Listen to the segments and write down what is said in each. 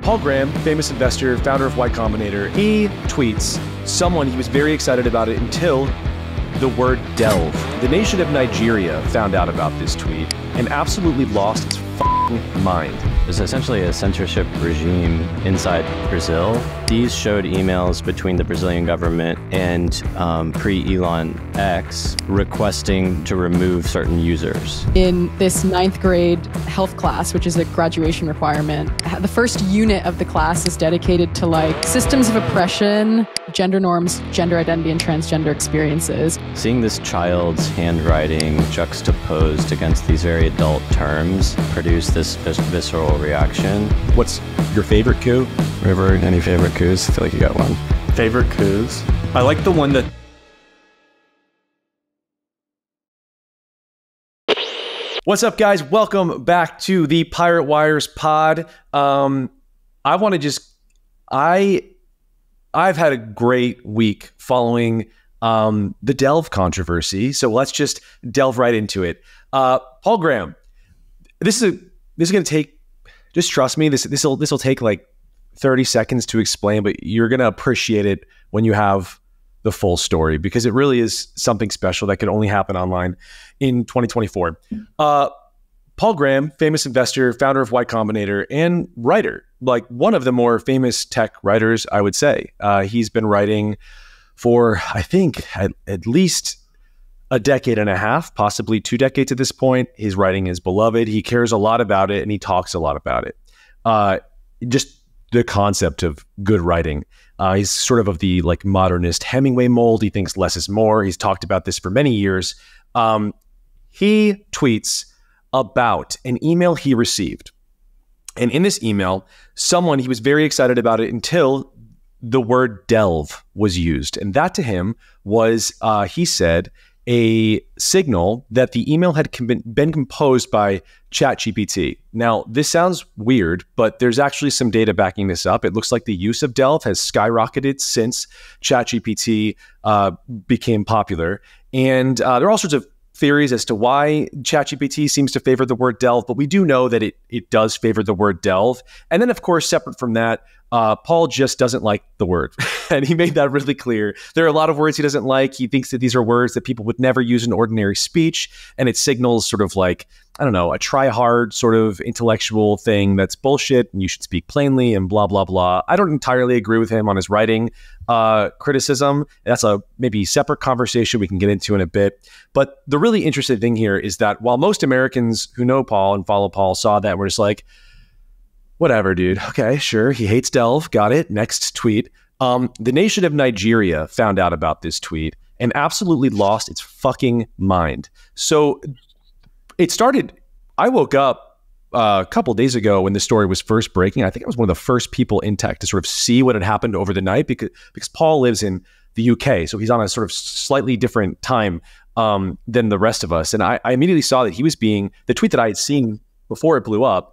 Paul Graham, famous investor, founder of Y Combinator, he tweets someone he was very excited about it until the word delve. The nation of Nigeria found out about this tweet and absolutely lost its mind. There's essentially a censorship regime inside Brazil. These showed emails between the Brazilian government and pre-Elon X requesting to remove certain users. In this 9th grade health class, which is a graduation requirement, the first unit of the class is dedicated to like systems of oppression, gender norms, gender identity, and transgender experiences. Seeing this child's handwriting juxtaposed against these very adult terms produced this visceral reaction. What's your favorite coup? River, any favorite coups? I feel like you got one. Favorite coups? I like the one that... What's up, guys? Welcome back to the Pirate Wires pod. I've had a great week following the Delve controversy, so let's just delve right into it. Paul Graham, this is going to take, just trust me, this will take like 30 seconds to explain, but you're going to appreciate it when you have the full story, because it really is something special that could only happen online in 2024. Paul Graham, famous investor, founder of Y Combinator, and writer, like one of the more famous tech writers, I would say. He's been writing for, I think, at least a decade and a half, possibly 2 decades at this point. His writing is beloved. He cares a lot about it, and he talks a lot about it. Just the concept of good writing. He's sort of the like modernist Hemingway mold. He thinks less is more. He's talked about this for many years. He tweets about an email he received. And in this email, he was very excited about it until the word delve was used. And that to him was, he said, a signal that the email had been composed by ChatGPT. Now, this sounds weird, but there's actually some data backing this up. It looks like the use of delve has skyrocketed since ChatGPT became popular. And there are all sorts of theories as to why ChatGPT seems to favor the word delve, but we do know that it does favor the word delve. And then, of course, separate from that, Paul just doesn't like the word. And he made that really clear. There are a lot of words he doesn't like. He thinks that these are words that people would never use in ordinary speech. And it signals sort of like, I don't know, a try-hard sort of intellectual thing that's bullshit and you should speak plainly and blah, blah, blah. I don't entirely agree with him on his writing criticism. That's a maybe separate conversation we can get into in a bit. But the really interesting thing here is that while most Americans who know Paul and follow Paul saw that, we're just like, whatever, dude. Okay, sure. He hates delve. Got it. Next tweet. The nation of Nigeria found out about this tweet and absolutely lost its fucking mind. So it started, I woke up a couple of days ago when the story was first breaking. I think I was one of the first people in tech to sort of see what had happened over the night because Paul lives in the UK. So he's on a sort of slightly different time than the rest of us. And I immediately saw that the tweet that I had seen before it blew up,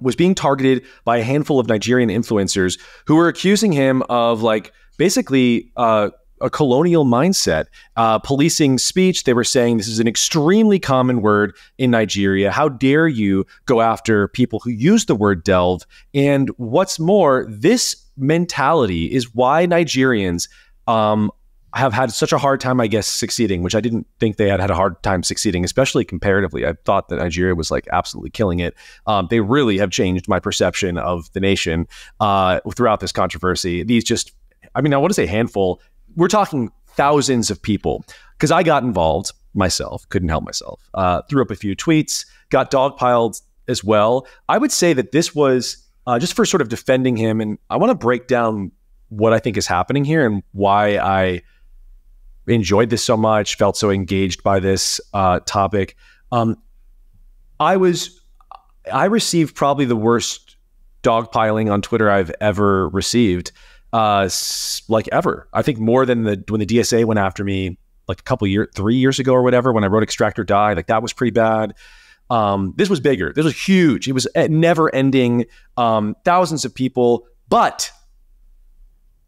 was being targeted by a handful of Nigerian influencers who were accusing him of like basically a colonial mindset, policing speech. They were saying this is an extremely common word in Nigeria. How dare you go after people who use the word delve? And what's more, this mentality is why Nigerians have had such a hard time, I guess, succeeding, which I didn't think they had a hard time succeeding, especially comparatively. I thought that Nigeria was like absolutely killing it. They really have changed my perception of the nation throughout this controversy. I want to say handful. We're talking thousands of people, because I got involved myself, couldn't help myself, threw up a few tweets, got dogpiled as well. I would say that this was just for sort of defending him. And I want to break down what I think is happening here and why I enjoyed this so much, felt so engaged by this topic. I received probably the worst dogpiling on Twitter I've ever received, like ever. I think more than when the DSA went after me like 3 years ago or whatever, when I wrote Extract or Die, like that was pretty bad. This was bigger. This was huge. It was never ending, thousands of people, but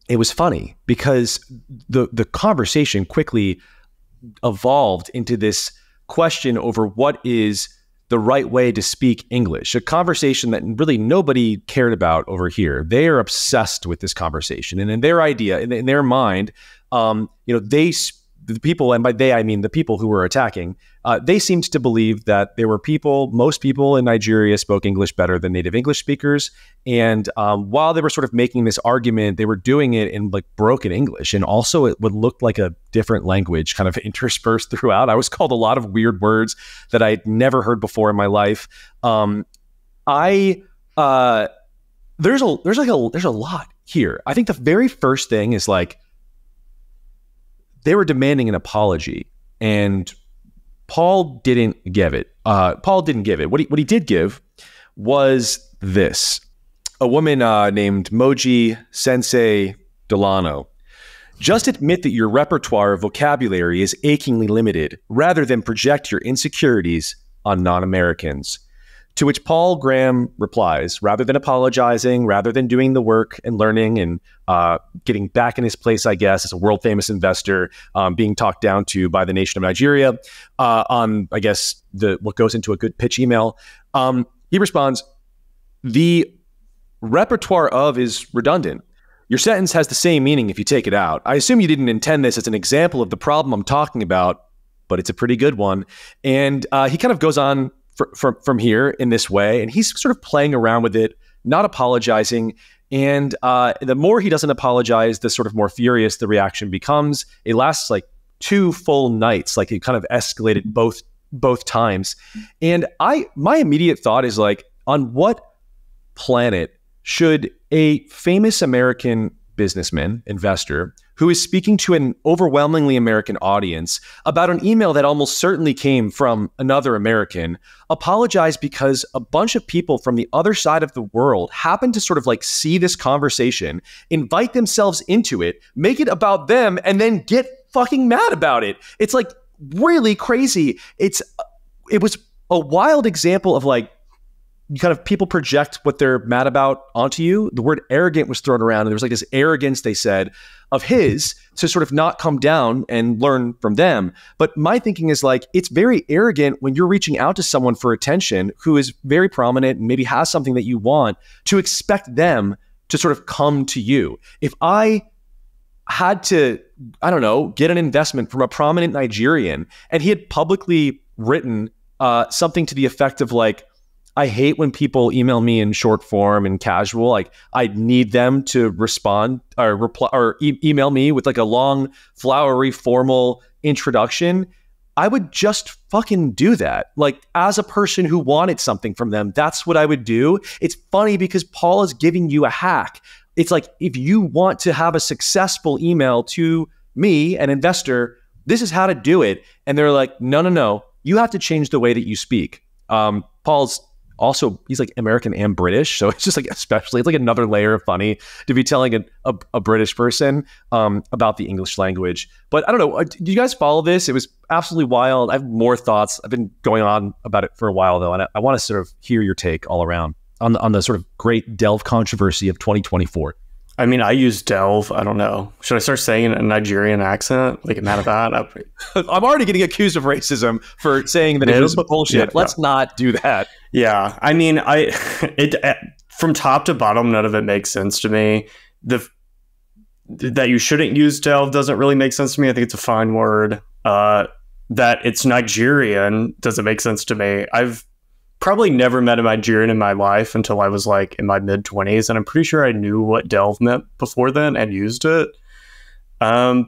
it was funny because the conversation quickly evolved into this question over what is the right way to speak English, a conversation that really nobody cared about over here. They are obsessed with this conversation. And in their idea, in their mind, the people, and by they, I mean the people who were attacking, they seemed to believe that there were most people in Nigeria spoke English better than native English speakers. And while they were sort of making this argument, they were doing it in like broken English. And also it would look like a different language kind of interspersed throughout. I was called a lot of weird words that I'd never heard before in my life. There's a lot here. I think the very first thing is like, they were demanding an apology, and Paul didn't give it. What he did give was this. A woman named Moji Sensei Delano. Just admit that your repertoire of vocabulary is achingly limited, rather than project your insecurities on non-Americans. To which Paul Graham replies, rather than apologizing, rather than doing the work and learning and getting back in his place, I guess, as a world famous investor, being talked down to by the nation of Nigeria on, I guess, what goes into a good pitch email, he responds, the repertoire of is redundant. Your sentence has the same meaning if you take it out. I assume you didn't intend this as an example of the problem I'm talking about, but it's a pretty good one. And he kind of goes on from here in this way, and he's sort of playing around with it, not apologizing. And the more he doesn't apologize, the sort of more furious the reaction becomes. It lasts like 2 full nights, like it kind of escalated both times. And my immediate thought is like, on what planet should a famous American businessman, investor, who is speaking to an overwhelmingly American audience about an email that almost certainly came from another American, apologize because a bunch of people from the other side of the world happen to sort of like see this conversation, invite themselves into it, make it about them, and then get fucking mad about it? It's like really crazy. It was a wild example of like, kind of people project what they're mad about onto you. The word arrogant was thrown around, and there was like this arrogance, they said, of his to sort of not come down and learn from them. But my thinking is like, it's very arrogant when you're reaching out to someone for attention who is very prominent and maybe has something that you want, to expect them to sort of come to you. If I had to, I don't know, get an investment from a prominent Nigerian, and he had publicly written something to the effect of like, I hate when people email me in short form and casual. Like, I need them to respond or reply or email me with like a long, flowery, formal introduction. I would just fucking do that. Like, as a person who wanted something from them, that's what I would do. It's funny because Paul is giving you a hack. It's like, if you want to have a successful email to me, an investor, this is how to do it. And they're like, no, you have to change the way that you speak. Paul's also, he's like American and British. So it's just like, especially, it's like another layer of funny to be telling a British person about the English language. But I don't know, do you guys follow this? It was absolutely wild. I have more thoughts. I've been going on about it for a while though. And I want to sort of hear your take all around on the sort of great Delve controversy of 2024. I mean, I use Delve. I don't know. Should I start saying it in a Nigerian accent? Like, mad at that? I'm already getting accused of racism for saying that it was bullshit. Yeah, let's not do that. Yeah. I mean, from top to bottom, none of it makes sense to me. That you shouldn't use Delve doesn't really make sense to me. I think it's a fine word. That it's Nigerian doesn't make sense to me. I've probably never met a Nigerian in my life until I was like in my mid-20s, and I'm pretty sure I knew what Delve meant before then and used it. I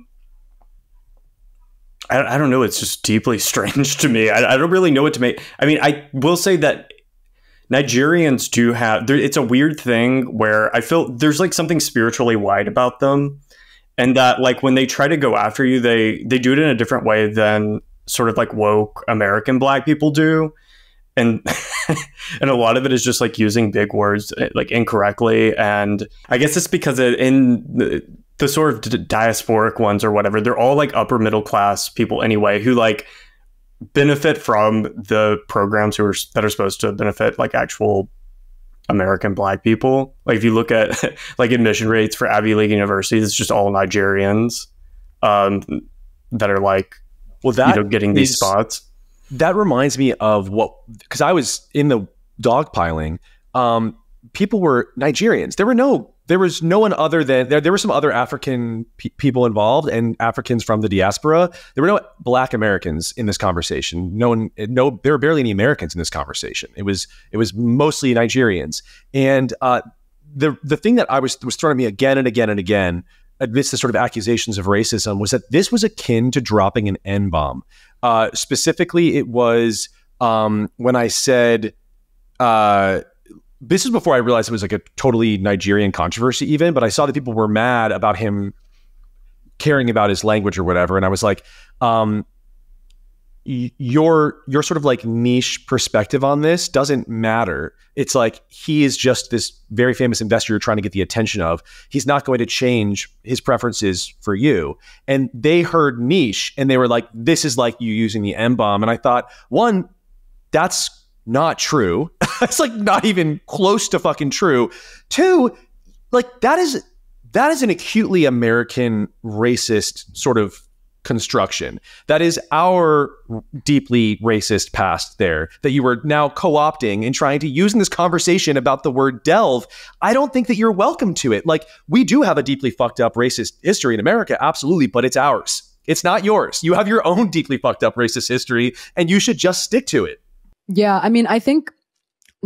don't know. It's just deeply strange to me. I don't really know what to make. I mean, I will say that Nigerians do have, it's a weird thing where I feel there's like something spiritually white about them, and that like when they try to go after you, they do it in a different way than sort of like woke American Black people do. And and a lot of it is just like using big words like incorrectly. And I guess it's because in the sort of diasporic ones or whatever, they're all like upper middle class people anyway, who like benefit from the programs that are supposed to benefit like actual American Black people. Like if you look at like admission rates for Ivy League universities, it's just all Nigerians that are like, getting these spots. that reminds me of because I was in the dogpiling. People were Nigerians. There was no one other than there were some other African people involved and Africans from the diaspora. There were no Black Americans in this conversation. There were barely any Americans in this conversation. It was mostly Nigerians. And the thing that was thrown at me again and again and again amidst the sort of accusations of racism was that this was akin to dropping an N-bomb. Specifically, it was when I said, this is before I realized it was like a totally Nigerian controversy even, but I saw that people were mad about him caring about his language or whatever. And I was like, your sort of like niche perspective on this doesn't matter. It's like, he is just this very famous investor you're trying to get the attention of. He's not going to change his preferences for you. And they heard niche and they were like, this is like you using the N-bomb. And I thought, one, that's not true. It's like not even close to fucking true. Two, like that is an acutely American racist sort of construction. That is our deeply racist past there that you are now co-opting and trying to use in this conversation about the word delve. I don't think that you're welcome to it. Like, we do have a deeply fucked up racist history in America, absolutely, but it's ours. It's not yours. You have your own deeply fucked up racist history and you should just stick to it. Yeah, I mean, I think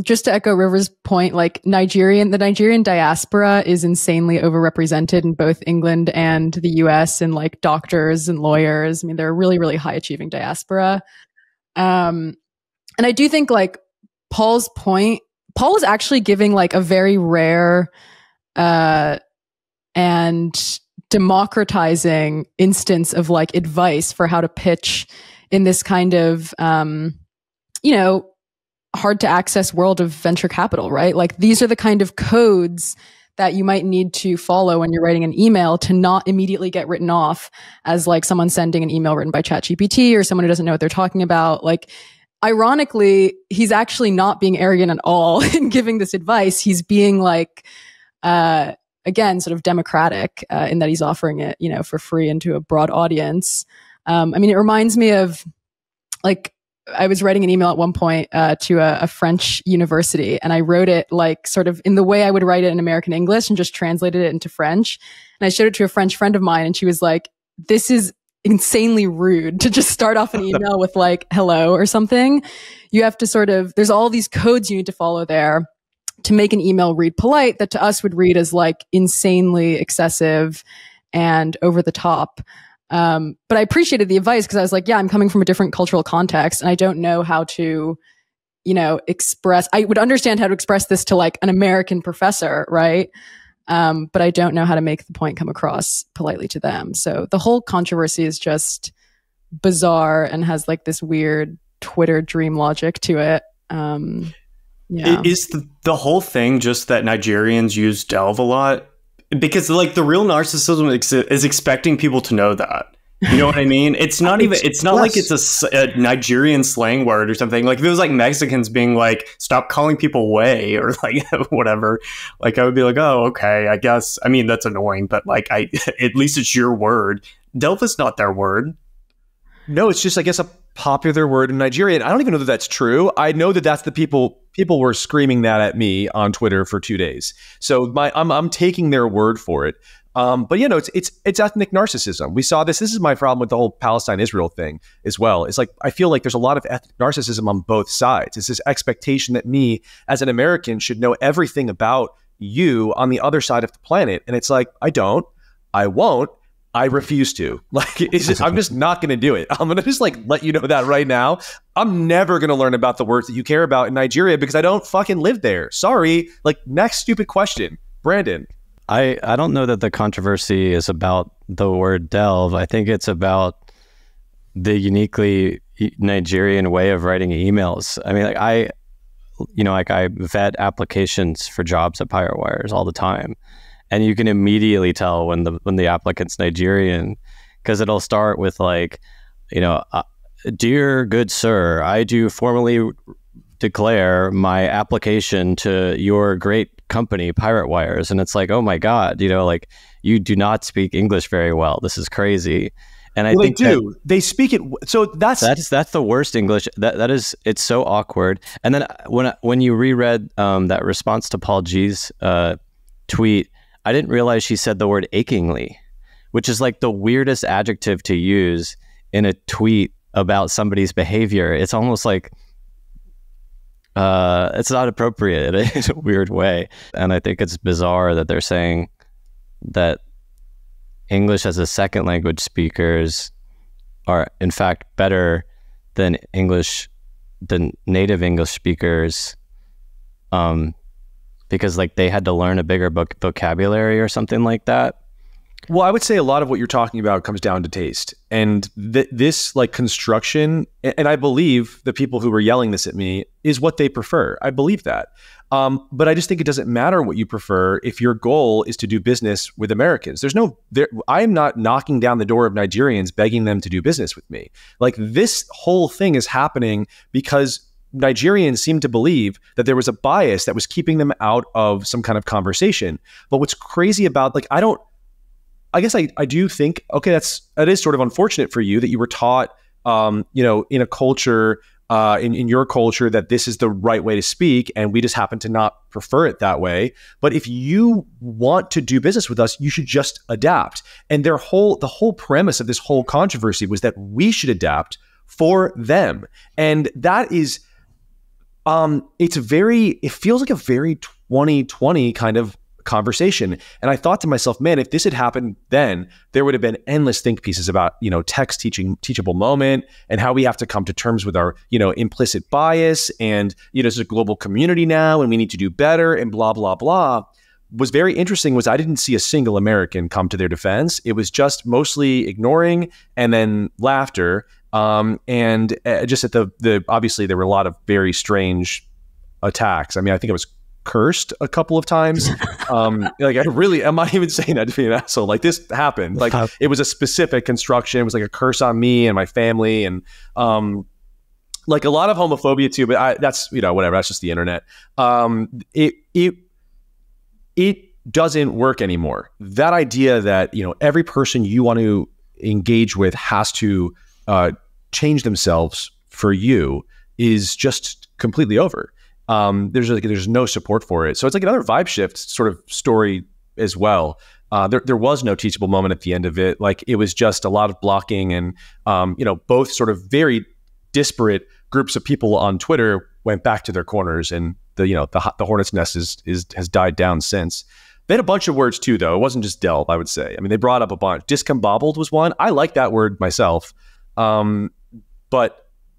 just to echo River's point, like the Nigerian diaspora is insanely overrepresented in both England and the US, and like doctors and lawyers. I mean, they're a really, really high achieving diaspora. And I do think like Paul's point, Paul is actually giving like a very rare and democratizing instance of like advice for how to pitch in this kind of, hard to access world of venture capital, right? Like, these are the kind of codes that you might need to follow when you're writing an email to not immediately get written off as like someone sending an email written by ChatGPT or someone who doesn't know what they're talking about. Like, ironically, he's actually not being arrogant at all in giving this advice. He's being like, again, sort of democratic in that he's offering it, for free and to a broad audience. I mean, it reminds me of like, I was writing an email at one point to a French university, and I wrote it like sort of in the way I would write it in American English and just translated it into French. And I showed it to a French friend of mine, and she was like, this is insanely rude to just start off an email with like, hello or something. You have to sort of, there's all these codes you need to follow there to make an email read polite that to us would read as like insanely excessive and over the top. But I appreciated the advice because I was like, yeah, I'm coming from a different cultural context and I don't know how to, I would understand how to express this to like an American professor, right? But I don't know how to make the point come across politely to them. So the whole controversy is just bizarre and has like this weird Twitter dream logic to it. Yeah. Is the whole thing just that Nigerians use delve a lot? Because like the real narcissism is expecting people to know that. You know what I mean? It's not even, it's not like it's a Nigerian slang word or something. Like if it was like Mexicans being like, stop calling people way or like whatever, like I would be like, oh, okay, I guess. I mean, that's annoying, but like at least it's your word. Delve is not their word. No, it's just, I guess, a popular word in Nigeria. And I don't even know that that's true. I know that that's the people were screaming that at me on Twitter for 2 days. So I'm taking their word for it. But it's ethnic narcissism. We saw this. This is my problem with the whole Palestine-Israel thing as well. It's like, I feel like there's a lot of ethnic narcissism on both sides. It's this expectation that me as an American should know everything about you on the other side of the planet. And it's like, I don't, I won't, I refuse to. Like, I'm just not going to do it. I'm going to just like let you know that right now. I'm never going to learn about the words that you care about in Nigeria because I don't fucking live there. Sorry. Like, next stupid question, Brandon. I don't know that the controversy is about the word delve. I think it's about the uniquely Nigerian way of writing emails. I mean, like I vet applications for jobs at PireWires all the time. And you can immediately tell when the applicant's Nigerian, because it'll start with like, dear good sir, I do formally declare my application to your great company, Pirate Wires. And it's like, oh my God, like you do not speak English very well. This is crazy. And I well, think they do. They speak it. So that's the worst English. That is, it's so awkward. And then when you reread that response to Paul G's tweet, I didn't realize she said the word achingly, which is like the weirdest adjective to use in a tweet about somebody's behavior. It's almost like it's not appropriate in a weird way. And I think it's bizarre that they're saying that English as a second language speakers are in fact better than native English speakers, because like they had to learn a bigger vocabulary or something like that. Well, I would say a lot of what you're talking about comes down to taste, and this like construction, and I believe the people who were yelling this at me is what they prefer. I believe that. But I just think it doesn't matter what you prefer if your goal is to do business with Americans. I am not knocking down the door of Nigerians begging them to do business with me. Like, this whole thing is happening because Nigerians seem to believe that there was a bias that was keeping them out of some kind of conversation. But what's crazy about, like, I guess I do think, okay, that is sort of unfortunate for you that you were taught, in a culture, in your culture, that this is the right way to speak, and we just happen to not prefer it that way. But if you want to do business with us, you should just adapt. And the whole premise of this whole controversy was that we should adapt for them. And that is, it feels like a very 2020 kind of conversation. And I thought to myself, man, if this had happened then, there would have been endless think pieces about, text teachable moment, and how we have to come to terms with our, implicit bias, and, it's a global community now and we need to do better, and blah, blah, blah. Was very interesting was I didn't see a single American come to their defense. It was just mostly ignoring and then laughter. And just at obviously there were a lot of very strange attacks. I mean, I think it was cursed a couple of times. Like, I'm not even saying that to be an asshole. Like, this happened. Like, it was a specific construction. It was like a curse on me and my family, and like a lot of homophobia too. But that's whatever. That's just the internet. It doesn't work anymore. That idea that every person you want to engage with has to change themselves for you is just completely over. There's no support for it. So it's like another vibe shift sort of story as well. There was no teachable moment at the end of it. Like, it was just a lot of blocking, and both sort of very disparate groups of people on Twitter went back to their corners, and the hornet's nest has died down since. They had a bunch of words too, though. It wasn't just delve, I would say. I mean, they brought up a bunch. Discombobbled was one. I like that word myself, but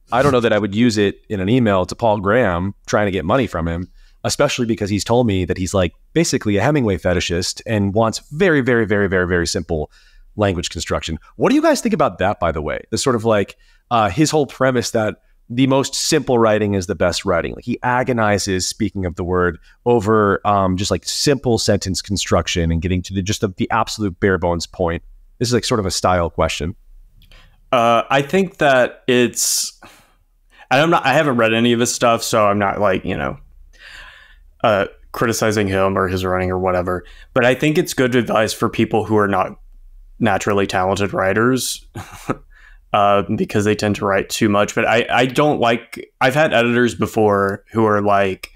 I don't know that I would use it in an email to Paul Graham trying to get money from him, especially because he's told me that he's like basically a Hemingway fetishist and wants very, very, very, very, very simple language construction. What do you guys think about that, by the way? The sort of like his whole premise that the most simple writing is the best writing. Like, he agonizes, speaking of the word, over just like simple sentence construction and getting to the absolute bare bones point. This is like sort of a style question. I think that I haven't read any of his stuff, so I'm not like, criticizing him or his writing or whatever. But I think it's good advice for people who are not naturally talented writers, because they tend to write too much. But I don't like, I've had editors before who are like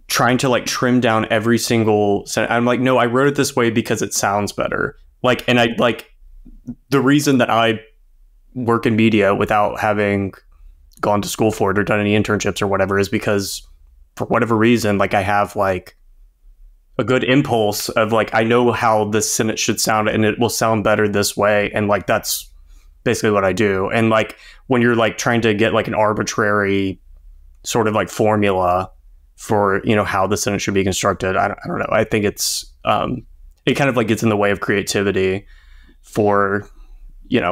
trying to like trim down every single sentence. I'm like, no, I wrote it this way because it sounds better. Like, and I like, the reason that I work in media without having gone to school for it or done any internships or whatever is because, for whatever reason, like, I have like a good impulse of like, I know how this sentence should sound and it will sound better this way, and like that's basically what I do. And like, when you're like trying to get like an arbitrary sort of like formula for how the sentence should be constructed, I don't know. I think it's it kind of like gets in the way of creativity for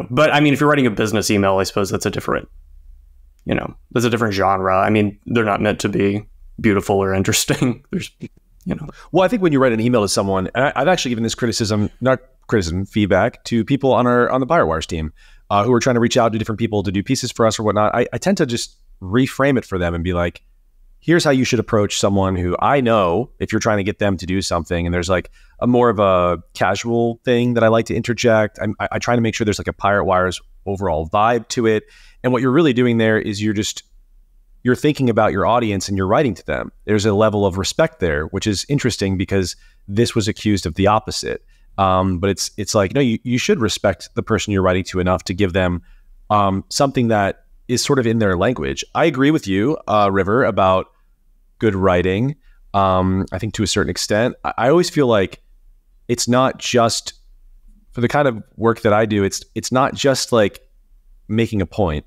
but I mean, if you're writing a business email, I suppose that's a different there's a different genre. I mean, they're not meant to be beautiful or interesting. There's, Well, I think when you write an email to someone, and I've actually given this feedback to people on the BuyerWires team who are trying to reach out to different people to do pieces for us or whatnot. I tend to just reframe it for them and be like, here's how you should approach someone who I know if you're trying to get them to do something, and there's like a more of a casual thing that I like to interject. I try to make sure there's like a Pirate Wire's overall vibe to it. And what you're really doing there is you're thinking about your audience and you're writing to them. There's a level of respect there, which is interesting because this was accused of the opposite. But it's like, no, you should respect the person you're writing to enough to give them something that is sort of in their language. I agree with you, River, about good writing. I think to a certain extent, I always feel like it's not just for the kind of work that I do. It's not just like making a point.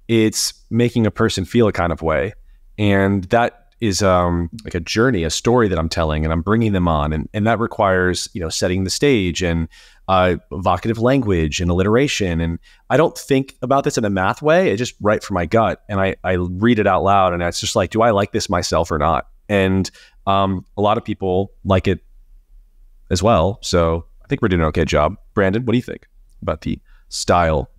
It's making a person feel a kind of way. And that is like a journey, a story that I'm telling, and I'm bringing them on. And that requires, setting the stage and evocative language and alliteration. And I don't think about this in a math way. I just write from my gut and I read it out loud. And it's just like, do I like this myself or not? And a lot of people like it as well. So I think we're doing an okay job. Brandon, what do you think about the style?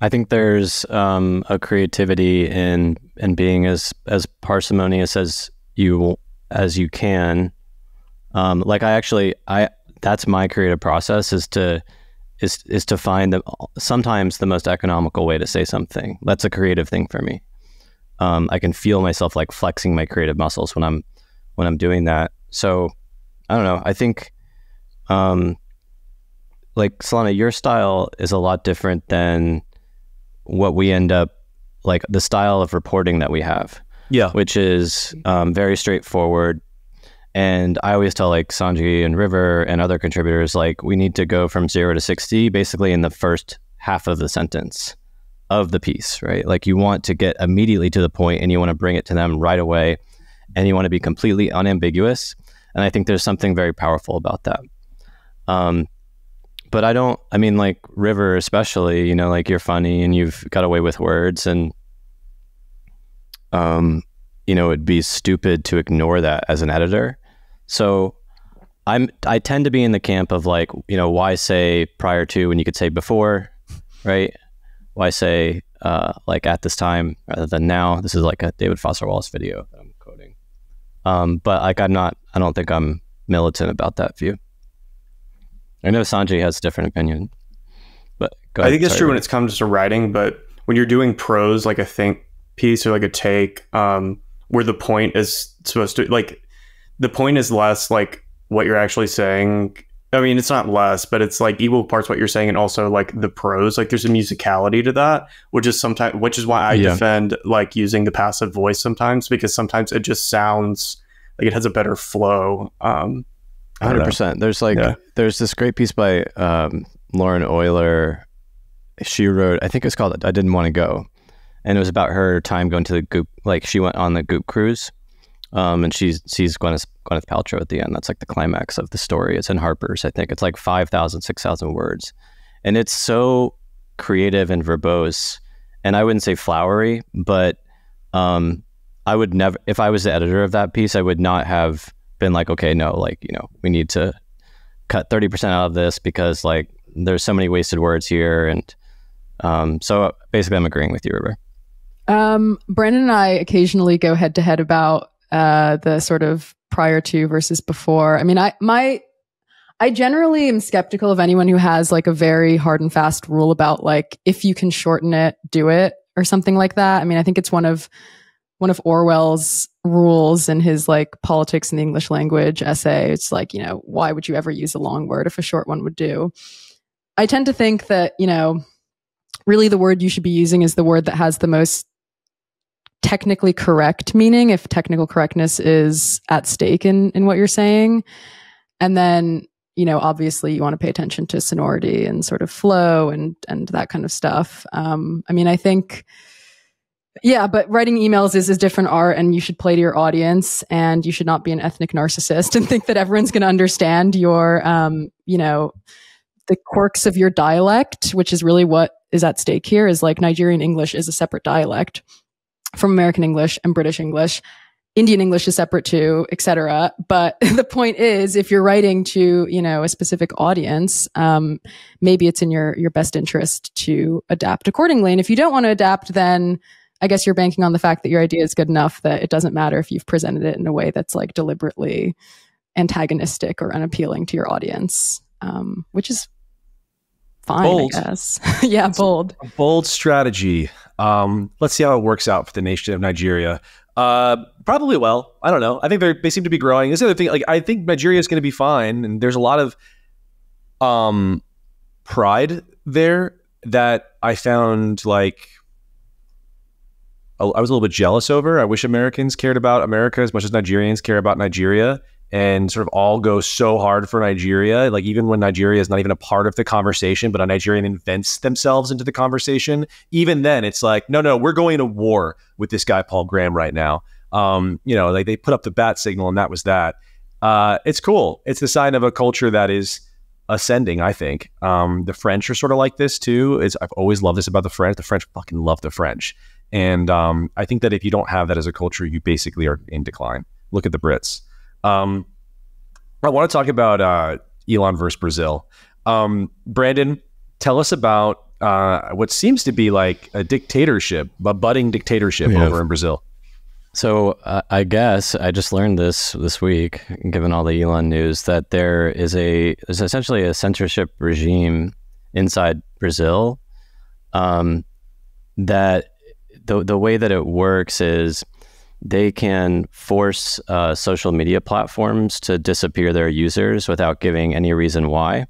I think there's a creativity in being as parsimonious as you can. That's my creative process is to find sometimes the most economical way to say something. That's a creative thing for me. I can feel myself like flexing my creative muscles when I'm doing that. So I don't know. I think like Solana, your style is a lot different than what we end up like the style of reporting that we have. Yeah. Which is very straightforward. And I always tell like Sanji and River and other contributors, like we need to go from 0 to 60 basically in the first half of the sentence of the piece, right? Like you want to get immediately to the point and you want to bring it to them right away and you want to be completely unambiguous. And I think there's something very powerful about that. But like River especially, like you're funny and you've got away with words and, it'd be stupid to ignore that as an editor. So I tend to be in the camp of like, why say prior to when you could say before, right? Why say like at this time rather than now? This is like a David Foster Wallace video that I'm quoting. But like I don't think I'm militant about that view. I know Sanjay has a different opinion, but go ahead. I think it's true when it comes to writing, but when you're doing prose, like a think piece or like a take, where the point is supposed to, like, the point is less like what you're actually saying. I mean, it's not less, but it's like equal parts what you're saying and also like the prose. Like there's a musicality to that, which is why I defend like using the passive voice sometimes, because sometimes it just sounds like it has a better flow. 100%. There's this great piece by Lauren Euler. She wrote, I think it's called I Didn't Want to Go. And it was about her time going to the Goop, like she went on the Goop cruise. And she sees Gwyneth Paltrow at the end. That's like the climax of the story. It's in Harper's, I think. It's like 5,000, 6,000 words. And it's so creative and verbose. And I wouldn't say flowery, but I would never, if I was the editor of that piece, I would not have been like, okay, no, like, we need to cut 30% out of this because like there's so many wasted words here. And so basically I'm agreeing with you, River. Brandon and I occasionally go head to head about the sort of prior to versus before. I mean, I generally am skeptical of anyone who has like a very hard and fast rule about like, if you can shorten it, do it or something like that. I mean, I think it's one of Orwell's rules in his like Politics in the English Language essay. It's like, why would you ever use a long word if a short one would do? I tend to think that, really the word you should be using is the word that has the most technically correct meaning, if technical correctness is at stake in what you're saying. And then, obviously you want to pay attention to sonority and sort of flow and that kind of stuff. I mean, I think, but writing emails is a different art and you should play to your audience and you should not be an ethnic narcissist and think that everyone's going to understand your, the quirks of your dialect, which is really what is at stake here. Is like Nigerian English is a separate dialect from American English and British English. Indian English is separate too, etc. But the point is, if you're writing to, a specific audience, maybe it's in your best interest to adapt accordingly. And if you don't want to adapt, then I guess you're banking on the fact that your idea is good enough that it doesn't matter if you've presented it in a way that's like deliberately antagonistic or unappealing to your audience, which is fine, bold. I guess. Yeah, bold. A bold strategy. Let's see how it works out for the nation of Nigeria. Probably well. I don't know. I think they seem to be growing. This other thing, like I think Nigeria is going to be fine, and there's a lot of pride there that I found like I was a little bit jealous over. I wish Americans cared about America as much as Nigerians care about Nigeria, and sort of all go so hard for Nigeria. Like even when Nigeria is not even a part of the conversation, but a Nigerian invents themselves into the conversation, even then it's like, no, we're going to war with this guy, Paul Graham, right now. Like they put up the bat signal and that was that. It's cool. It's the sign of a culture that is ascending, I think. The French are sort of like this too. I've always loved this about the French. The French fucking love the French. And I think that if you don't have that as a culture, you basically are in decline. Look at the Brits. I want to talk about Elon versus Brazil. Brandon, tell us about what seems to be like a dictatorship, a budding dictatorship over in Brazil. So I guess I just learned this week, given all the Elon news, that there's essentially a censorship regime inside Brazil. That the way that it works is they can force social media platforms to disappear their users without giving any reason why.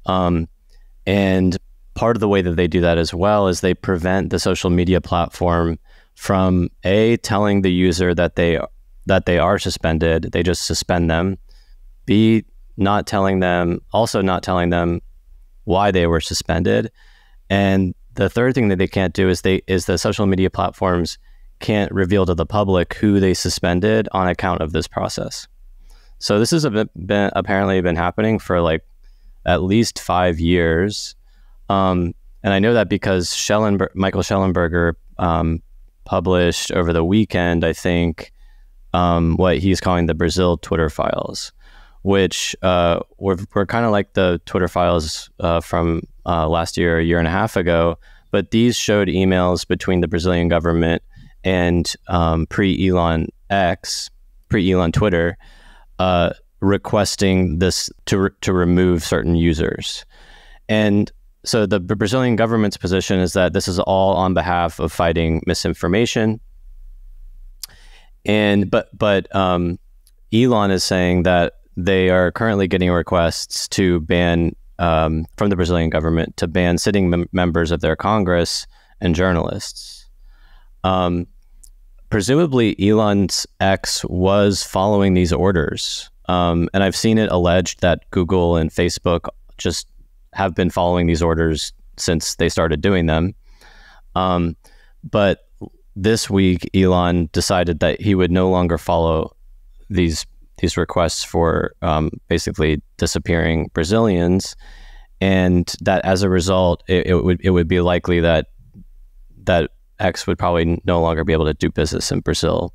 And part of the way that they do that as well is they prevent the social media platform from telling the user that they are suspended. They just suspend them. B, not telling them why they were suspended. And the third thing that they can't do is the social media platforms can't reveal to the public who they suspended on account of this process. So this has apparently been happening for like at least 5 years. And I know that because Michael Schellenberger published over the weekend, I think, what he's calling the Brazil Twitter files, which were kind of like the Twitter files from last year, a year and a half ago. But these showed emails between the Brazilian government and pre-Elon Twitter, requesting this to remove certain users. And so the Brazilian government's position is that this is all on behalf of fighting misinformation. But Elon is saying that they are currently getting requests to ban from the Brazilian government to ban sitting members of their Congress and journalists. Presumably, Elon's X was following these orders. And I've seen it alleged that Google and Facebook just have been following these orders since they started doing them. But this week, Elon decided that he would no longer follow these requests for basically disappearing Brazilians, and that as a result, it would be likely that X would probably no longer be able to do business in Brazil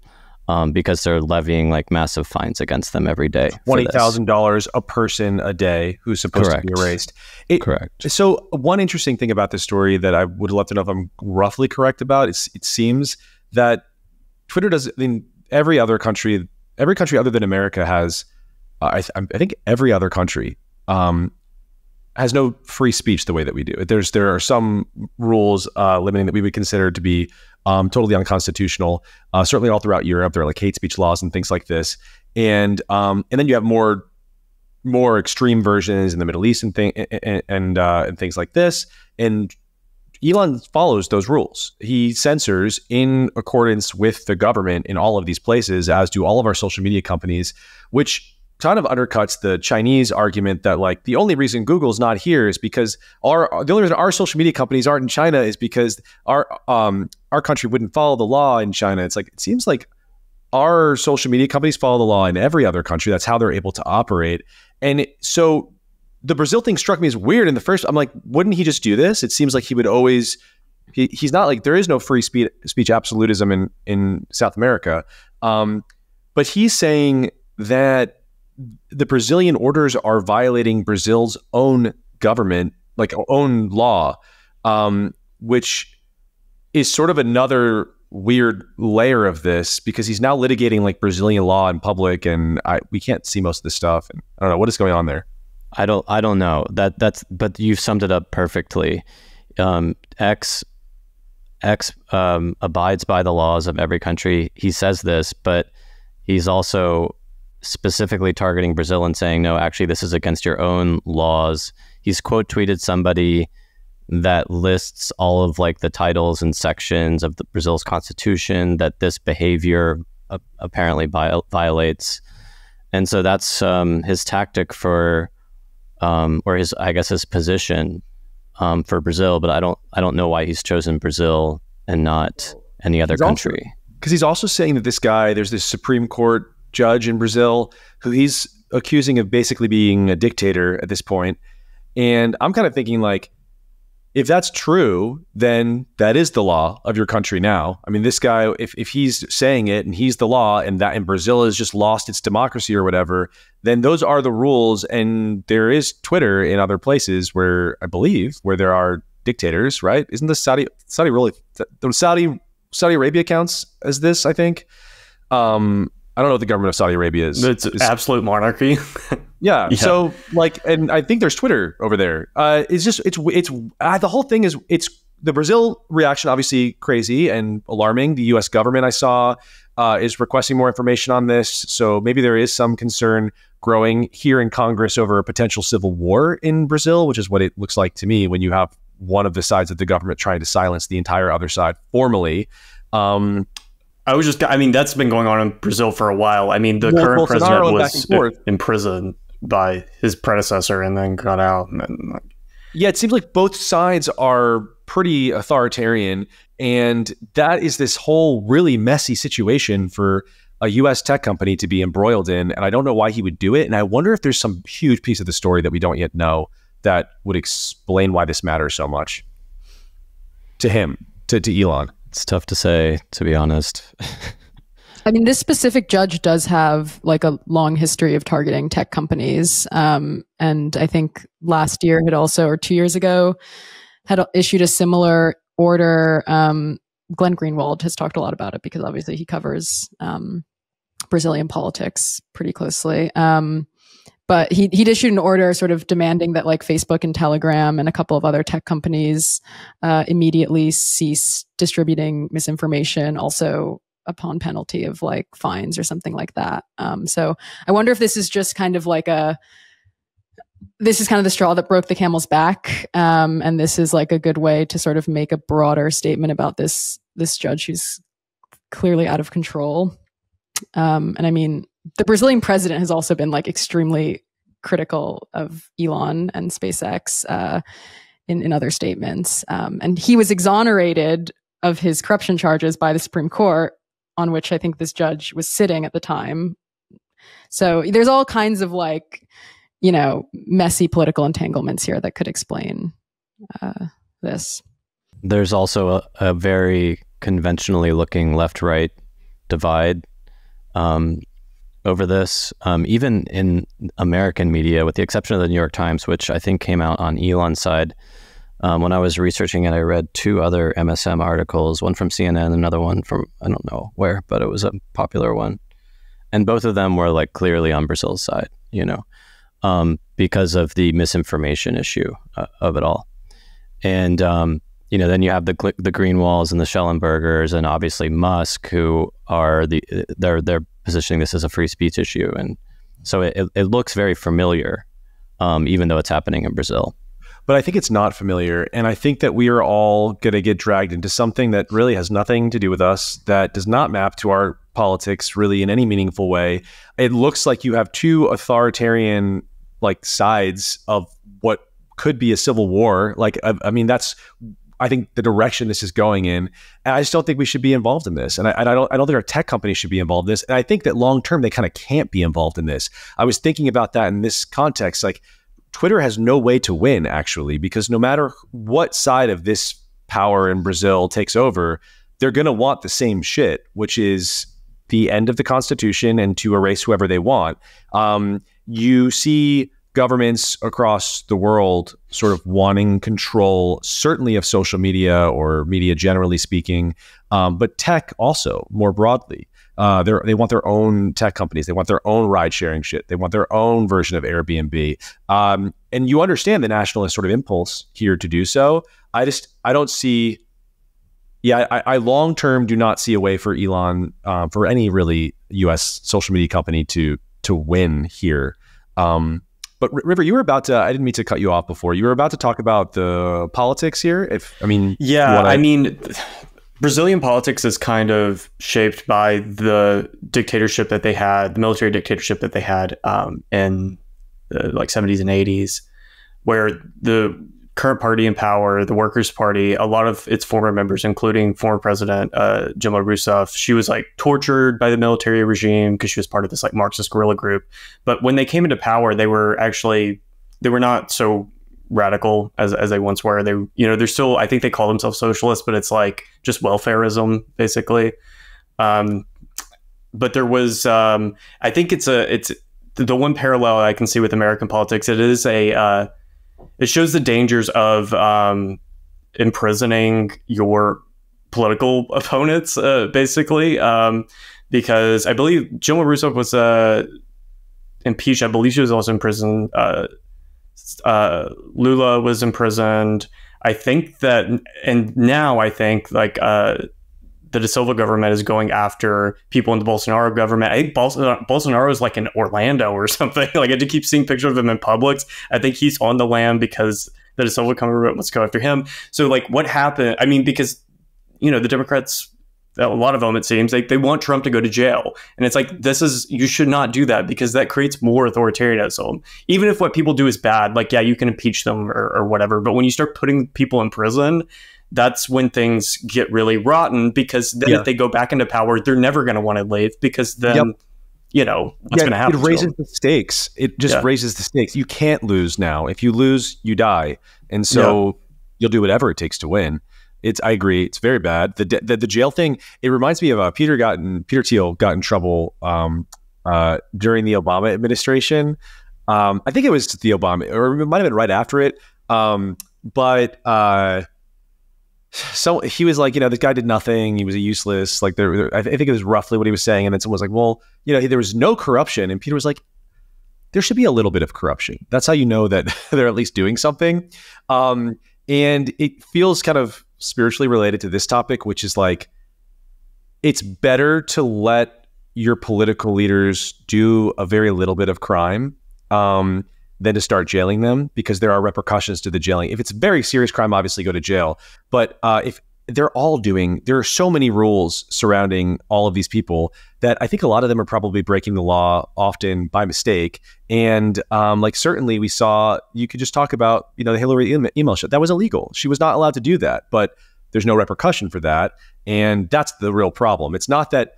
because they're levying like massive fines against them every day. $20,000 a person a day who's supposed to be erased. Correct. So one interesting thing about this story that I would love to know if I'm roughly correct about is it seems that Twitter does in every country other than America has, I think every other country has no free speech the way that we do. There are some rules limiting that we would consider to be totally unconstitutional. Certainly all throughout Europe, there are like hate speech laws and things like this. And then you have more extreme versions in the Middle East and things like this. And Elon follows those rules. He censors in accordance with the government in all of these places, as do all of our social media companies, which kind of undercuts the Chinese argument that like the only reason Google's not here is because the only reason our social media companies aren't in China is because our country wouldn't follow the law in China. It's like, it seems like our social media companies follow the law in every other country. That's how they're able to operate. And so the Brazil thing struck me as weird in the first. I'm like, wouldn't he just do this? It seems like he would always. He's not like, there is no free speech absolutism in South America, but he's saying that the Brazilian orders are violating Brazil's own government, like own law, which is sort of another weird layer of this, because he's now litigating like Brazilian law in public, and we can't see most of this stuff. And I don't know what is going on there. I don't know but you've summed it up perfectly. X abides by the laws of every country. He says this, but he's also specifically targeting Brazil and saying, no, actually, this is against your own laws. He's quote tweeted somebody that lists all of like the titles and sections of Brazil's constitution that this behavior apparently violates. And so that's his tactic for, or his, I guess, his position for Brazil. But I don't know why he's chosen Brazil and not any other country. Because he's also saying that there's this Supreme Court judge in Brazil who he's accusing of basically being a dictator at this point. And I'm kind of thinking like, if that's true, then that is the law of your country now. I mean, this guy, if he's saying it and he's the law, and that in Brazil has just lost its democracy or whatever, then those are the rules. And there is Twitter in other places where I believe where there are dictators, right? Isn't the Saudi Arabia counts as this? I think. I don't know what the government of Saudi Arabia is. It's absolute monarchy. Yeah. So like, and I think there's Twitter over there. It's the whole thing is, it's the Brazil reaction, obviously crazy and alarming. The US government I saw is requesting more information on this. So maybe there is some concern growing here in Congress over a potential civil war in Brazil, which is what it looks like to me when you have one of the sides of the government trying to silence the entire other side formally. That's been going on in Brazil for a while. I mean, the current president was imprisoned by his predecessor and then got out. Yeah, it seems like both sides are pretty authoritarian. And that is this whole really messy situation for a US tech company to be embroiled in. And I don't know why he would do it. And I wonder if there's some huge piece of the story that we don't yet know that would explain why this matters so much to him, to Elon. It's tough to say, to be honest. I mean, this specific judge does have like a long history of targeting tech companies. And I think last year had also, or 2 years ago, had issued a similar order. Glenn Greenwald has talked a lot about it because obviously he covers Brazilian politics pretty closely. But he'd issued an order sort of demanding that like Facebook and Telegram and a couple of other tech companies immediately cease distributing misinformation, also upon penalty of like fines or something like that. So I wonder if this is just kind of like this is kind of the straw that broke the camel's back. And this is like a good way to sort of make a broader statement about this judge who's clearly out of control. And I mean, the Brazilian president has also been like extremely critical of Elon and SpaceX in other statements. And he was exonerated of his corruption charges by the Supreme Court, on which I think this judge was sitting at the time. So there's all kinds of like, messy political entanglements here that could explain this. There's also a very conventionally looking left-right divide over this, even in American media, with the exception of the New York Times, which I think came out on Elon's side. When I was researching it, I read 2 other MSM articles, one from CNN, another one from, I don't know where, but it was a popular one. And both of them were like clearly on Brazil's side, because of the misinformation issue of it all. And, then you have the Greenwalds and the Schellenbergers and obviously Musk, who are they're positioning this as a free speech issue. And so it looks very familiar, even though it's happening in Brazil. But I think it's not familiar. And I think that we are all going to get dragged into something that really has nothing to do with us, that does not map to our politics really in any meaningful way. It looks like you have 2 authoritarian like sides of what could be a civil war. Like, I mean, that's, I think, the direction this is going in. And I just don't think we should be involved in this. And I don't think our tech companies should be involved in this. And I think that long term, they kind of can't be involved in this. I was thinking about that in this context. Like, Twitter has no way to win, actually, because no matter what side of this power in Brazil takes over, they're going to want the same shit, which is the end of the Constitution and to erase whoever they want. You see governments across the world sort of wanting control, certainly of social media or media generally speaking, but tech also more broadly. They want their own tech companies. They want their own ride sharing shit. They want their own version of Airbnb. And you understand the nationalist sort of impulse here to do so. I don't see. Yeah, I long term do not see a way for Elon, for any really U.S. social media company to win here. But River, you were about to. I didn't mean to cut you off before. You were about to talk about the politics here. Brazilian politics is kind of shaped by the dictatorship that they had, the military dictatorship that they had in the 70s and 80s, where the current party in power, the Workers' Party, a lot of its former members, including former President Dilma Rousseff, she was tortured by the military regime because she was part of this Marxist guerrilla group. But when they came into power, they were not so radical as they once were. They're still, I think they call themselves socialists, but it's just welfarism basically. But there was, I think it's the one parallel I can see with American politics. It shows the dangers of imprisoning your political opponents, basically, because I believe Dilma Rousseff was impeached. I believe she was also in prison. Lula was imprisoned. I think that, and now I think the Da Silva government is going after people in the Bolsonaro government. I think Bolsonaro is in Orlando or something. I do keep seeing pictures of him in Publix. I think he's on the lam because the Da Silva government must go after him. So what happened? I mean, because, the Democrats, a lot of them, it seems they want Trump to go to jail. And it's you should not do that because that creates more authoritarianism. Even if what people do is bad, you can impeach them or whatever. But when you start putting people in prison, that's when things get really rotten, because then if they go back into power, they're never going to want to leave, because then, what's going to happen? It raises the stakes. It just raises the stakes. You can't lose now. If you lose, you die. And so you'll do whatever it takes to win. I agree. It's very bad. The jail thing, it reminds me of Peter Thiel got in trouble during the Obama administration. I think it was the Obama, or it might have been right after it. So he was this guy did nothing. He was a useless. I think it was roughly what he was saying. And then someone was like, well, there was no corruption. And Peter was like, there should be a little bit of corruption. That's how you know that they're at least doing something. And it feels kind of spiritually related to this topic, which is it's better to let your political leaders do a very little bit of crime than to start jailing them, because there are repercussions to the jailing. If it's a very serious crime, obviously go to jail. But if there are so many rules surrounding all of these people that I think a lot of them are probably breaking the law, often by mistake. And certainly we saw, you could just talk about, the Hillary email shit. That was illegal. She was not allowed to do that, but there's no repercussion for that. And that's the real problem. It's not that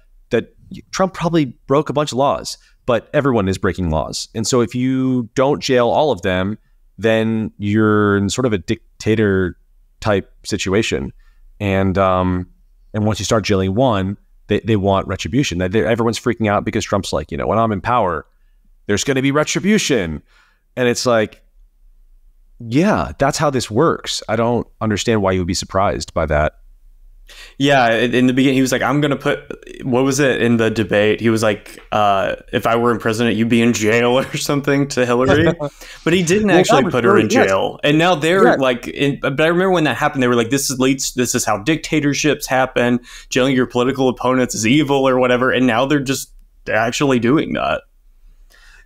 Trump probably broke a bunch of laws, but everyone is breaking laws. And so if you don't jail all of them, then you're in sort of a dictator type situation. And once you start jailing one, they want retribution. Everyone's freaking out because Trump's when I'm in power, there's going to be retribution. And it's yeah, that's how this works. I don't understand why you would be surprised by that. Yeah, in the beginning, he was I'm going to put, what was it in the debate? He was if I were in president, you'd be in jail or something to Hillary. But he didn't actually put her in jail. And now they're but I remember when that happened, they were this is how dictatorships happen. Jailing your political opponents is evil or whatever. And now they're just actually doing that.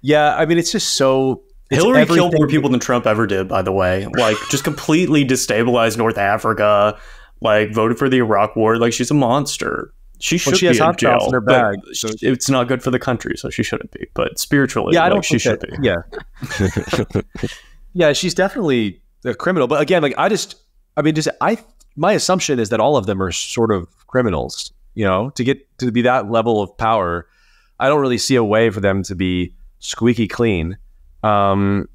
Yeah, I mean, it's just so... Hillary killed more people than Trump ever did, by the way. Just completely destabilized North Africa. Voted for the Iraq War. She's a monster. She should be in jail. In her bag, so it's not good for the country, so she shouldn't be. But spiritually, I don't think she should be. Yeah, yeah, she's definitely a criminal. But again, my assumption is that all of them are sort of criminals. To get to be that level of power, I don't really see a way for them to be squeaky clean. And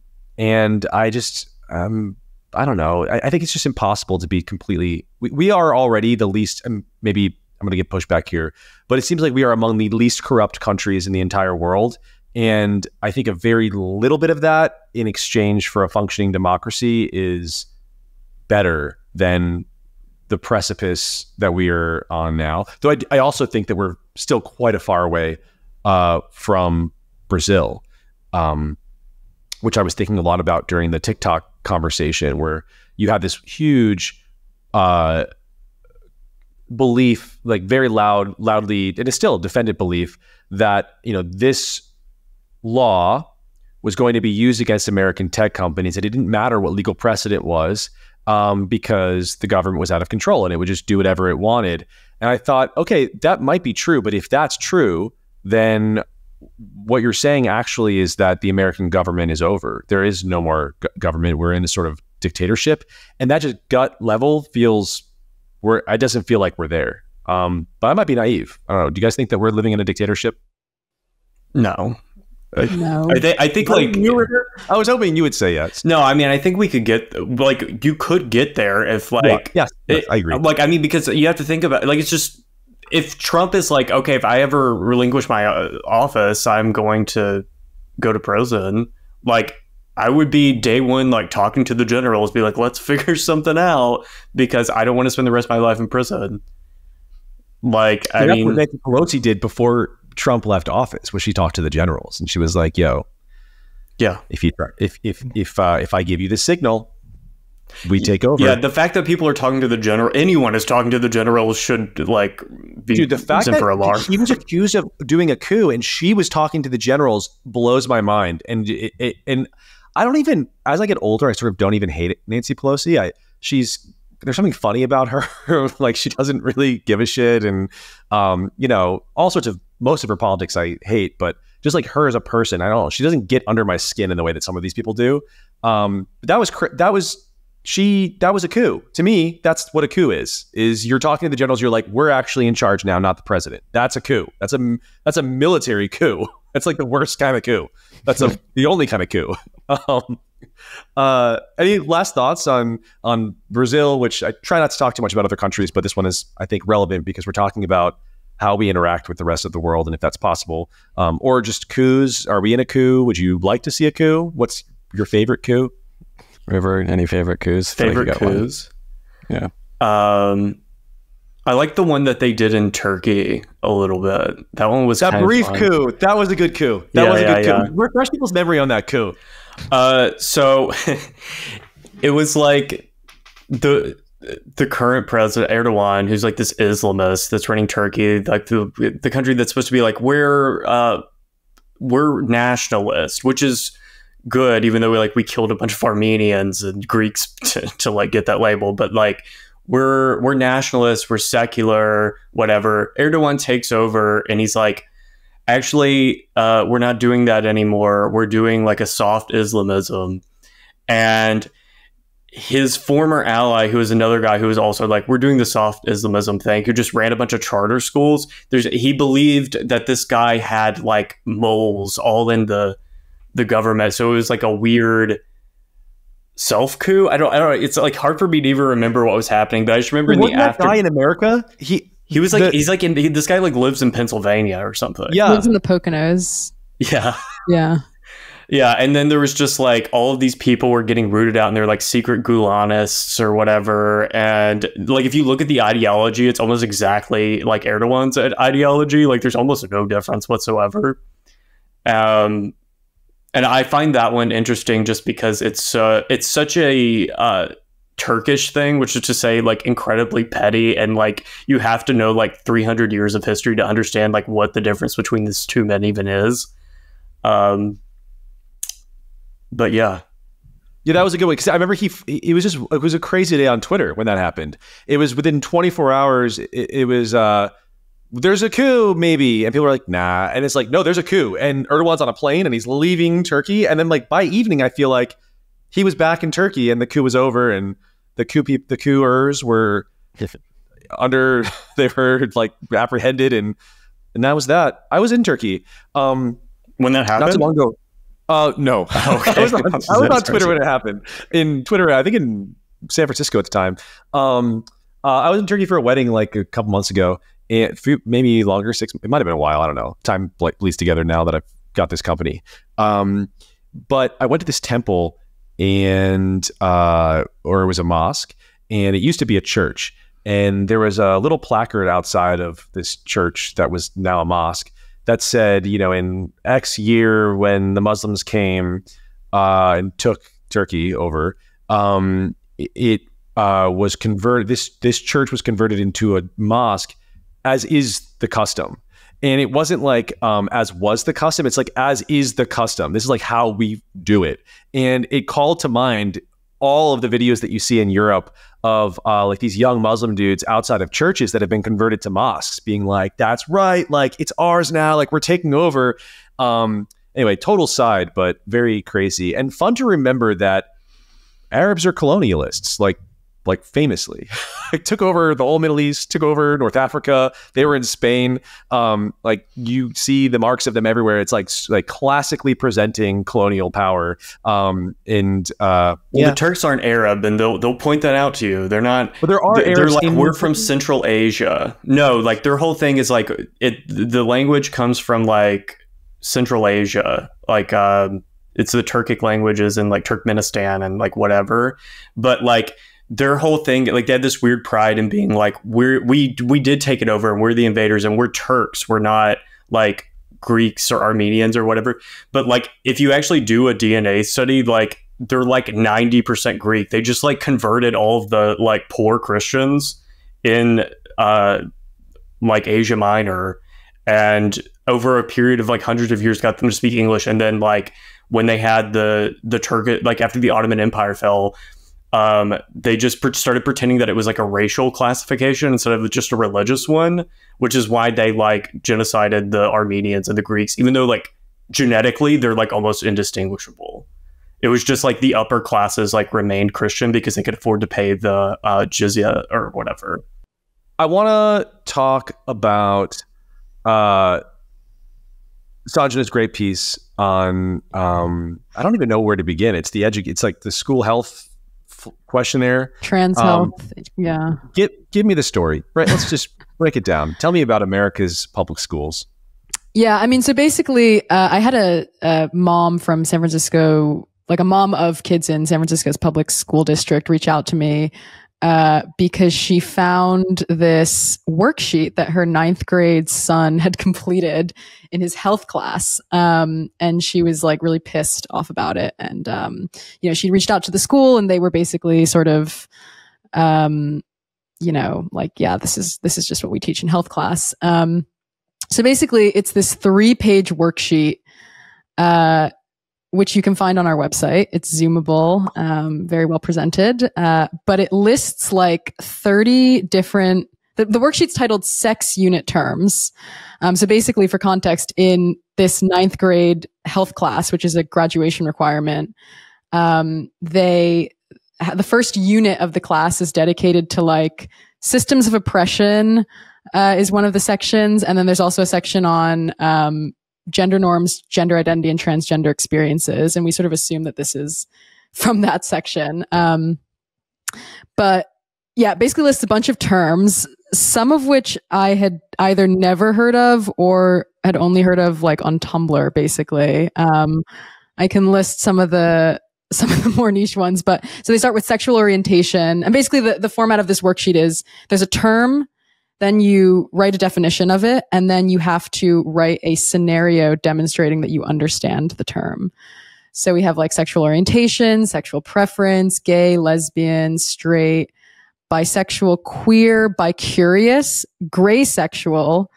I don't know. I think it's just impossible to be completely... We are already the least... maybe I'm going to get pushback here, but it seems like we are among the least corrupt countries in the entire world. And I think a very little bit of that in exchange for a functioning democracy is better than the precipice that we are on now. Though I also think that we're still quite a far away from Brazil, which I was thinking a lot about during the TikTok conversation, where you have this huge belief, like very loudly, and it's still a defended belief that, you know, this law was going to be used against American tech companies. It didn't matter what legal precedent was, because the government was out of control and it would just do whatever it wanted. And I thought, okay, that might be true, but if that's true, then what you're saying actually is that the American government is over. There is no more government. We're in a sort of dictatorship, and that just gut level feels it doesn't feel like we're there. But I might be naive. I don't know. Do you guys think that we're living in a dictatorship? No. No. I think like I was hoping you would say yes. No, I mean, I think we could get, like, you could get there if, like, yes, I agree. Like, I mean, because you have to think about, like, it's just, if Trump is like, okay, if I ever relinquish my office, I'm going to go to prison. Like, I would be day one, like, talking to the generals, be like, let's figure something out, because I don't want to spend the rest of my life in prison. Like, I mean, what Nancy Pelosi did before Trump left office, was she talked to the generals, and she was like, "Yo, yeah, if I give you the signal, we take over." Yeah, the fact that people are talking to the general, anyone is talking to the generals, should like be the fact that for alarm. He was accused of doing a coup, and she was talking to the generals, blows my mind. And and I don't even, as I get older, I sort of don't even hate Nancy Pelosi. There's something funny about her. Like, she doesn't really give a shit, and you know, all sorts of, most of her politics I hate, but just like her as a person, I don't know. She doesn't get under my skin in the way that some of these people do. But that was a coup. To me, that's what a coup is you're talking to the generals. You're like, we're actually in charge now, not the president. That's a coup. That's a military coup. That's like the worst kind of coup. That's the only kind of coup. Any last thoughts on Brazil, which I try not to talk too much about other countries, but this one is, I think, relevant because we're talking about how we interact with the rest of the world and if that's possible, or just coups. Are we in a coup? Would you like to see a coup? What's your favorite coup? River, any favorite coups? Favorite coups? Yeah. I like the one that they did in Turkey a little bit. That one was that brief coup. That was a good coup. That was a good coup. Refresh people's memory on that coup. So it was like the current president Erdogan, who's like this Islamist that's running Turkey, like the country that's supposed to be like, we're nationalist, which is good, even though we killed a bunch of Armenians and Greeks to like get that label, but like we're nationalists, we're secular, whatever. Erdogan takes over and he's like, actually, we're not doing that anymore. We're doing like a soft Islamism. And his former ally, who is another guy who was also like, we're doing the soft Islamism thing, who just ran a bunch of charter schools. He believed that this guy had like moles all in the government. So it was like a weird self coup. I don't know. It's like hard for me to even remember what was happening, but I just remember that guy in America, he was like, this guy like lives in Pennsylvania or something. Yeah. Lives in the Poconos. Yeah. Yeah. Yeah, and then there was just like all of these people were getting rooted out and they're like secret Gulenists or whatever. And like if you look at the ideology, it's almost exactly like Erdogan's ideology. Like there's almost no difference whatsoever. And I find that one interesting just because it's such a Turkish thing, which is to say like incredibly petty, and like you have to know like 300 years of history to understand like what the difference between these two men even is. But yeah, that was a good one, because I remember it was a crazy day on Twitter when that happened. It was within 24 hours. It was there's a coup maybe, and people were like, nah, and it's like, no, there's a coup, and Erdogan's on a plane and he's leaving Turkey, and then like by evening I feel like he was back in Turkey and the coup was over, and the coupers were they were like apprehended, and that was that. I was in Turkey when that happened, not too long ago. No. Okay. I was on Twitter when it happened. In Twitter, I think in San Francisco at the time. I was in Turkey for a wedding like a couple months ago, and maybe longer, it might have been a while. I don't know. Time bleeds together now that I've got this company. But I went to this temple and or it was a mosque, and it used to be a church. And there was a little placard outside of this church that was now a mosque that said, in X year when the Muslims came and took Turkey over, it was converted. This church was converted into a mosque, as is the custom. And it wasn't like as was the custom. It's like as is the custom. This is like how we do it. And it called to mind all of the videos that you see in Europe of like these young Muslim dudes outside of churches that have been converted to mosques, being like, "That's right, like it's ours now, like we're taking over." Anyway, total side, but very crazy and fun to remember that Arabs are colonialists, like famously. Like took over the whole Middle East, took over North Africa. They were in Spain. Like you see the marks of them everywhere. It's like classically presenting colonial power. The Turks aren't Arab, and they'll point that out to you. They're not. But there are Arabs. They're like, we're from Central Asia. No, like their whole thing is like the language comes from like Central Asia, like it's the Turkic languages in like Turkmenistan and like whatever. But like their whole thing, like they had this weird pride in being like, we did take it over and we're the invaders and we're Turks. We're not like Greeks or Armenians or whatever. But like if you actually do a DNA study, like they're like 90% Greek. They just like converted all of the like poor Christians in like Asia Minor, and over a period of like hundreds of years got them to speak English. And then like when they had the Turkic, like after the Ottoman Empire fell, they just started pretending that it was like a racial classification instead of just a religious one, which is why they like genocided the Armenians and the Greeks, even though like genetically they're like almost indistinguishable. It was just like the upper classes like remained Christian because they could afford to pay the jizya or whatever. I want to talk about Sanjana's great piece on I don't even know where to begin. It's it's like the school health questionnaire, trans health. Yeah, give me the story, right? Let's just break it down. Tell me about America's public schools. Yeah, I mean, so basically I had a mom from San Francisco, like a mom of kids in San Francisco's public school district, reach out to me because she found this worksheet that her 9th grade son had completed in his health class. And she was like really pissed off about it. And, she reached out to the school and they were basically sort of, like, yeah, this is just what we teach in health class. So basically it's this 3-page worksheet, which you can find on our website. It's Zoomable, very well presented. But it lists like 30 different, the worksheet's titled Sex Unit Terms. So basically for context, in this 9th grade health class, which is a graduation requirement, the first unit of the class is dedicated to like systems of oppression, is one of the sections. And then there's also a section on, gender norms, gender identity, and transgender experiences. And we sort of assume that this is from that section. But yeah, basically lists a bunch of terms, some of which I had either never heard of or had only heard of like on Tumblr, basically. I can list some of the more niche ones, but so they start with sexual orientation. And basically the format of this worksheet is there's a term, then you write a definition of it, and then you have to write a scenario demonstrating that you understand the term. So we have like sexual orientation, sexual preference, gay, lesbian, straight, bisexual, queer, bicurious, gray sexual,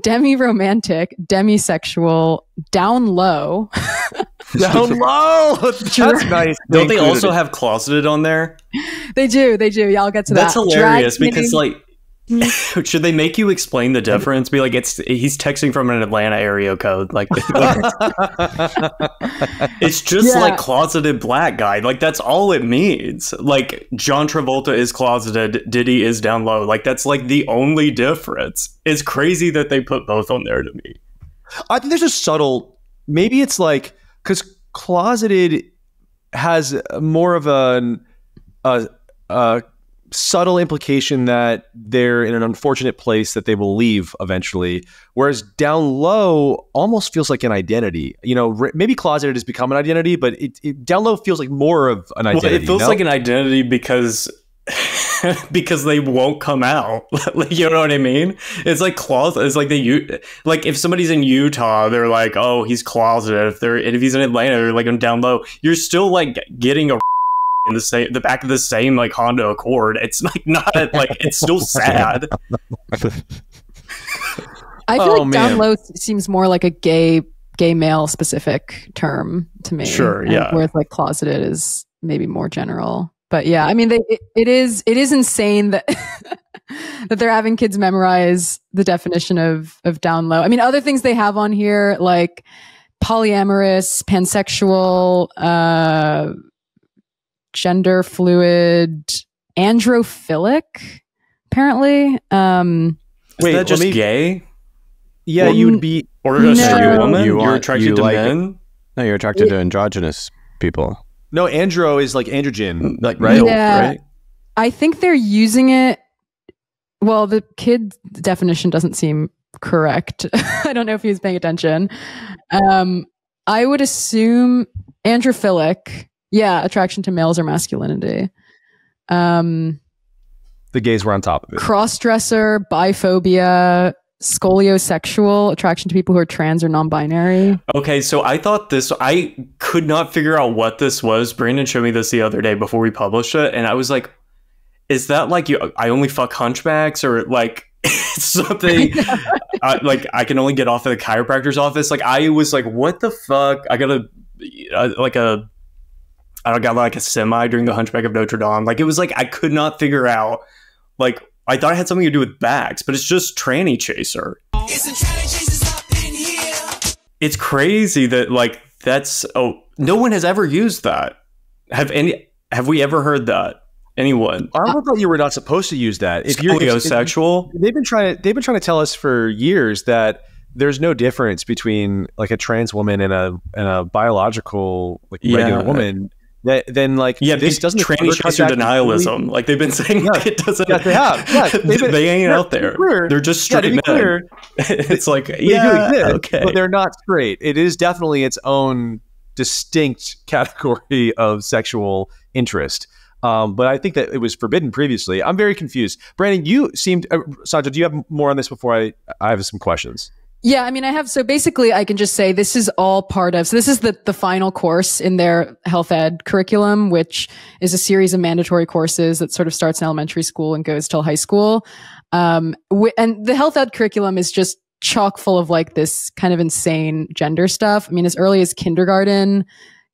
demi-romantic, demisexual, down low. Down low! That's nice. Don't they also have closeted on there? They do. Yeah, I'll get to that. That's hilarious because like, should they make you explain the difference? Be like, he's texting from an Atlanta area code. Like, it's just like closeted black guy. Like, that's all it means. Like, John Travolta is closeted, Diddy is down low. Like, that's like the only difference. It's crazy that they put both on there to me. I think there's a subtle, maybe it's like, because closeted has more of a subtle implication that they're in an unfortunate place that they will leave eventually. Whereas down low almost feels like an identity. You know, maybe closeted has become an identity, but it down low feels like more of an identity. Well, it feels like an identity because because they won't come out. Like, you know what I mean? It's like closet. It's like like if somebody's in Utah, they're like, oh, he's closeted. If he's in Atlanta, they're like down low. You're still like getting a in the back of the same like Honda Accord. It's like not like it's still sad. I feel like down low seems more like a gay male specific term to me. Sure, yeah. Whereas like closeted is maybe more general. But yeah, I mean, it is insane that that they're having kids memorize the definition of down low. I mean, other things they have on here like polyamorous, pansexual, gender fluid, androphilic, apparently. Wait, is that just gay? Yeah, you would be... Or a straight woman? You're attracted to men? No, you're attracted to androgynous people. No, andro is like androgen, like, right? Yeah. Right? I think they're using it... Well, the kid definition doesn't seem correct. I don't know if he was paying attention. I would assume androphilic... Yeah, attraction to males or masculinity. The gays were on top of it. Cross-dresser, biphobia, scoliosexual, attraction to people who are trans or non-binary. Okay, so I could not figure out what this was. Brandon showed me this the other day before we published it, and I was like, is that like I only fuck hunchbacks, or like something like I can only get off at the chiropractor's office? Like I was like, what the fuck? I got like a semi during the Hunchback of Notre Dame. Like it was like I could not figure out. Like I thought it had something to do with backs, but it's just tranny chaser. It's crazy that like that's no one has ever used that. Have we ever heard that? Anyone? I thought you were not supposed to use that. If you're sexual, they've been trying to tell us for years that there's no difference between like a trans woman and a biological like regular woman. Then like this doesn't tranny chaser denialism. Like they've been saying it doesn't. Yes, they have. Yes, they ain't out there. They're just straight men. Clear, it's like okay, but they're not straight. It is definitely its own distinct category of sexual interest. But I think that it was forbidden previously. I'm very confused. Brandon, you seemed Sandra, do you have more on this before I have some questions? Yeah, I mean, I have. So basically, I can just say this is all part of. So this is the final course in their health ed curriculum, which is a series of mandatory courses that sort of starts in elementary school and goes till high school. And the health ed curriculum is just chock full of like this kind of insane gender stuff. I mean, as early as kindergarten,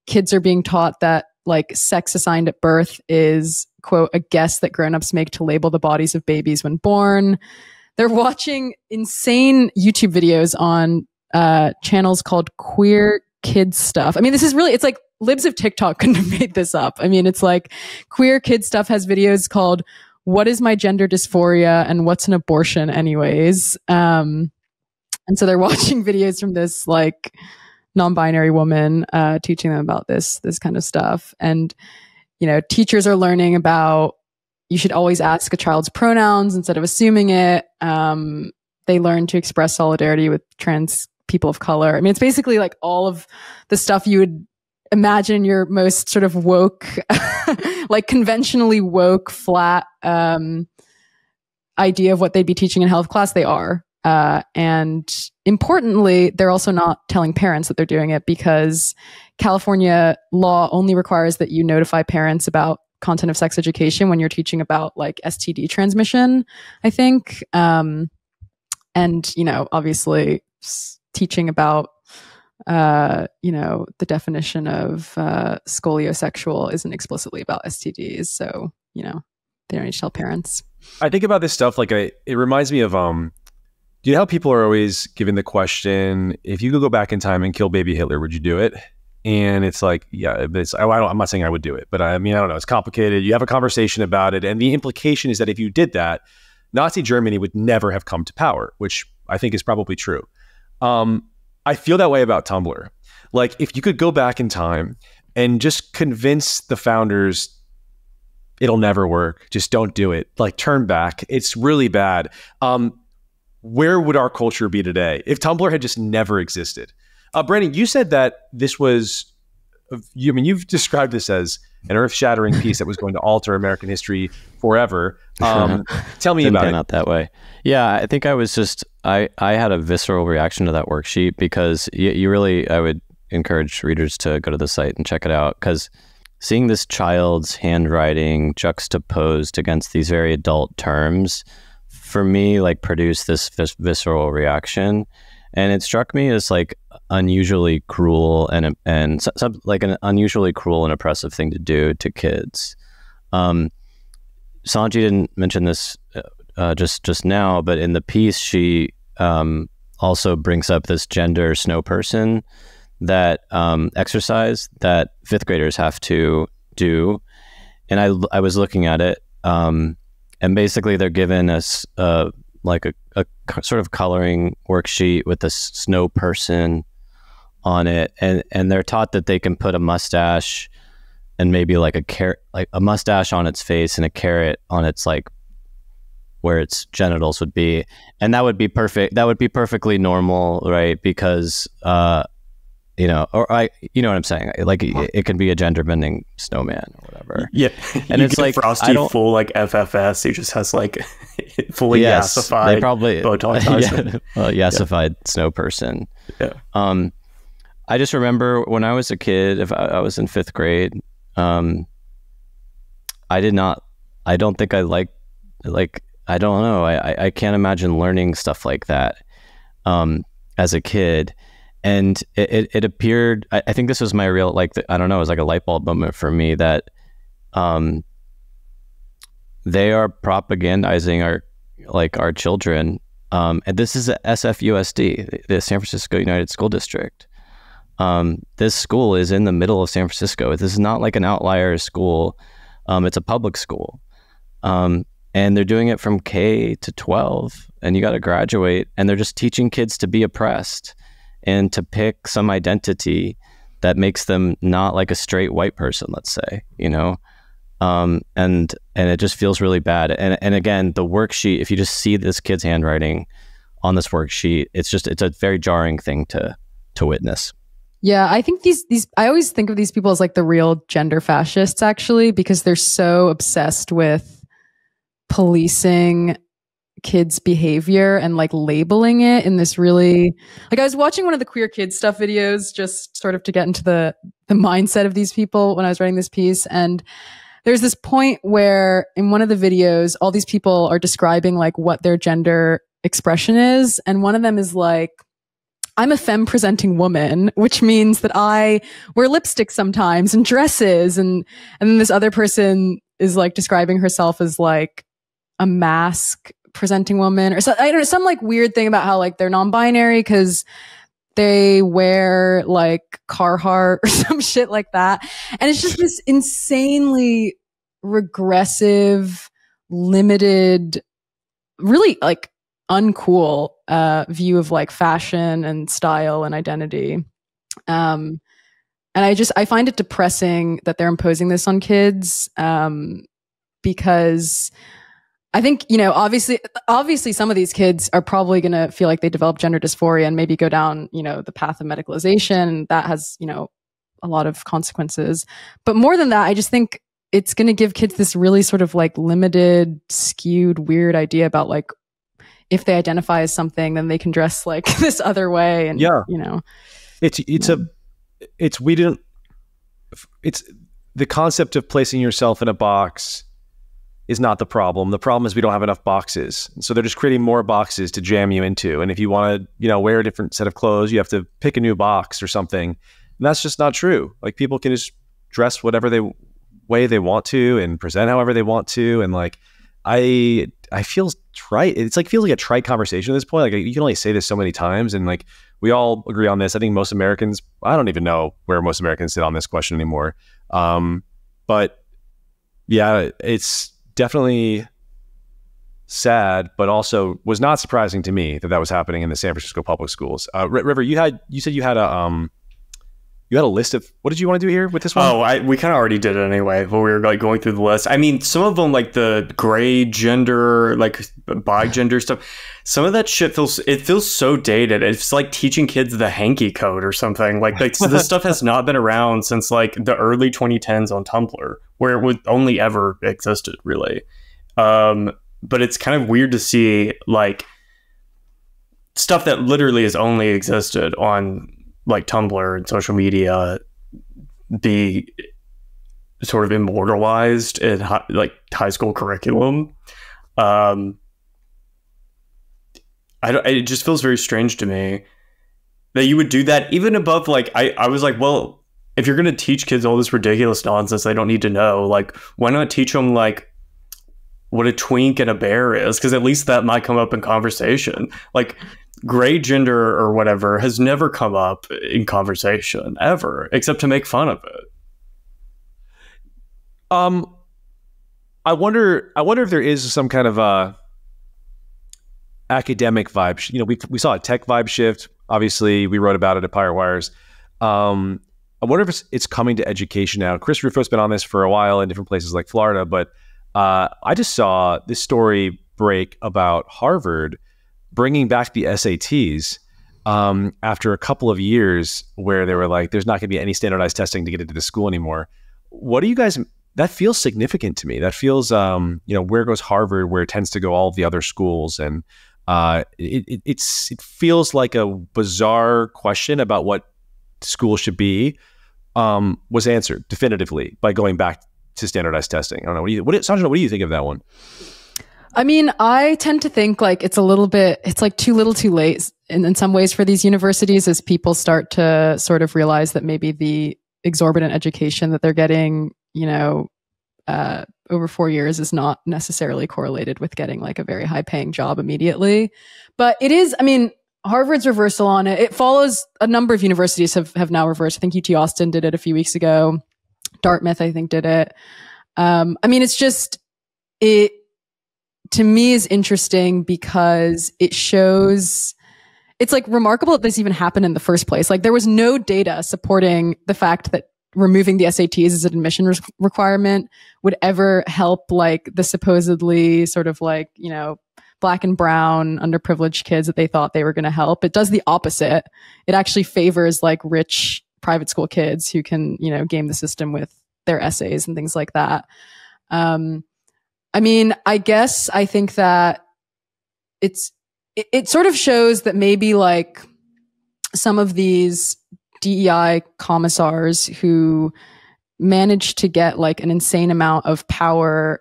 kids are being taught that like sex assigned at birth is, quote, a guess that grown-ups make to label the bodies of babies when born. They're watching insane YouTube videos on channels called Queer Kid Stuff. I mean, this is really, it's like libs of TikTok couldn't have made this up. I mean, it's like Queer Kid Stuff has videos called What is My Gender Dysphoria and What's an Abortion Anyways? And so they're watching videos from this like non-binary woman teaching them about this kind of stuff. And, you know, teachers are learning about you should always ask a child's pronouns instead of assuming it. They learn to express solidarity with trans people of color. I mean, it's basically like all of the stuff you would imagine your most sort of woke, like conventionally woke, flat idea of what they'd be teaching in health class. They are. And importantly, they're also not telling parents that they're doing it because California law only requires that you notify parents about content of sex education when you're teaching about like STD transmission, I think. And, you know, obviously teaching about, you know, the definition of scoliosexual isn't explicitly about STDs. So, you know, they don't need to tell parents. I think about this stuff like it reminds me of, do you know how people are always given the question, if you could go back in time and kill baby Hitler, would you do it? And it's like, yeah, I'm not saying I would do it, but I mean, I don't know. It's complicated. You have a conversation about it. And the implication is that if you did that, Nazi Germany would never have come to power, which I think is probably true. I feel that way about Tumblr. Like if you could go back in time and just convince the founders it'll never work. Just don't do it. Like, turn back. It's really bad. Where would our culture be today if Tumblr had just never existed? Brandon, you said that this was, you've described this as an earth-shattering piece that was going to alter American history forever. Tell me about it. Not that way. Yeah, I think I was just, I had a visceral reaction to that worksheet because you really, I would encourage readers to go to the site and check it out, because seeing this child's handwriting juxtaposed against these very adult terms, for me, like, produced this visceral reaction. And it struck me as like unusually cruel and like an unusually cruel and oppressive thing to do to kids. Sanji didn't mention this just now, but in the piece, she also brings up this gender snow person that exercise that fifth graders have to do. And I was looking at it, and basically they're given us like a sort of coloring worksheet with a snow person on it, and they're taught that they can put a mustache and maybe like a carrot, like a mustache on its face and a carrot on its, like, where its genitals would be, and that would be perfect. That would be perfectly normal, right? Because you know what I'm saying, like, it can be a gender bending snowman or whatever. Yeah, and it's like Frosty full like FFS. He just has like fully yassified. They probably Botox yassified snow person. Yeah. I just remember when I was a kid, if I was in fifth grade, I don't think I liked, like, I don't know. I can't imagine learning stuff like that as a kid. And it appeared, I think this was my real, like, I don't know, it was like a light bulb moment for me that they are propagandizing our children. And this is a SFUSD, the San Francisco United School District. This school is in the middle of San Francisco. This is not like an outlier school. It's a public school. And they're doing it from K to 12, and you got to graduate, and they're just teaching kids to be oppressed and to pick some identity that makes them not like a straight white person, let's say, and it just feels really bad. And again, the worksheet, if you just see this kid's handwriting on this worksheet, it's a very jarring thing to witness. Yeah, I think I always think of these people as like the real gender fascists, actually, because they're so obsessed with policing kids' behavior and like labeling it in this really, like, I was watching one of the queer kid stuff videos just sort of to get into the mindset of these people when I was writing this piece. And there's this point where in one of the videos, all these people are describing like what their gender expression is. And one of them is like, I'm a femme presenting woman, which means that I wear lipstick sometimes and dresses. And then this other person is like describing herself as like a mask presenting woman, or so, I don't know, some like weird thing about how like they're non-binary because they wear like Carhartt or some shit like that. And it's just this insanely regressive, limited, really like uncool view of like fashion and style and identity. And I find it depressing that they're imposing this on kids, because I think, obviously some of these kids are probably going to feel like they develop gender dysphoria and maybe go down, the path of medicalization. That has, a lot of consequences. But more than that, I just think it's going to give kids this really sort of like limited, skewed, weird idea about like, if they identify as something, then they can dress like this other way. And, it's the concept of placing yourself in a box is not the problem. The problem is we don't have enough boxes. So they're just creating more boxes to jam you into. And if you want to, wear a different set of clothes, you have to pick a new box or something. And that's just not true. Like, people can just dress whatever way they want to and present however they want to. And like, I feel trite. It's like, feels like a trite conversation at this point. Like, you can only say this so many times. And like, we all agree on this. I think most Americans, I don't even know where most Americans sit on this question anymore. But yeah, it's definitely sad, but also was not surprising to me that was happening in the San Francisco public schools. River, you said you had You had a list of what did you want to do here with this one? Oh, we kind of already did it anyway. But we were like going through the list. I mean, some of them like the gray gender, like bi gender stuff. Some of that shit feels so dated. It's like teaching kids the hanky code or something. Like this stuff has not been around since like the early 2010s on Tumblr, where it would only ever existed really. But it's kind of weird to see like stuff that literally has only existed on like Tumblr and social media be sort of immortalized in high school curriculum. It just feels very strange to me that you would do that even above like, I was like, well, if you're going to teach kids all this ridiculous nonsense they don't need to know, like why not teach them like what a twink and a bear is? Because at least that might come up in conversation. Like gray gender or whatever has never come up in conversation ever, except to make fun of it. I wonder if there is some kind of academic vibe. You know, we saw a tech vibe shift. Obviously, we wrote about it at Pirate Wires. I wonder if it's coming to education now. Chris Rufo's been on this for a while in different places like Florida, but I just saw this story break about Harvard bringing back the SATs after a couple of years where they were like, there's not going to be any standardized testing to get into the school anymore. What do you guys, that feels significant to me. That feels, where goes Harvard, where it tends to go all of the other schools. And it feels like a bizarre question about what school should be was answered definitively by going back to standardized testing. I don't know. Sanjana, what do you think of that one? I mean, I tend to think like it's like too little too late in some ways for these universities as people start to sort of realize that maybe the exorbitant education that they're getting, over 4 years is not necessarily correlated with getting like a very high paying job immediately. But it is, I mean, Harvard's reversal on it follows a number of universities have now reversed. I think UT Austin did it a few weeks ago. Dartmouth, I think, did it. I mean, it's just, to me is interesting because it shows, it's like remarkable that this even happened in the first place. Like there was no data supporting the fact that removing the SATs as an admission requirement would ever help like the supposedly sort of like, black and brown underprivileged kids that they thought they were going to help. It does the opposite. It actually favors like rich private school kids who can, game the system with their essays and things like that. I mean, I guess I think that it sort of shows that maybe like some of these DEI commissars who managed to get like an insane amount of power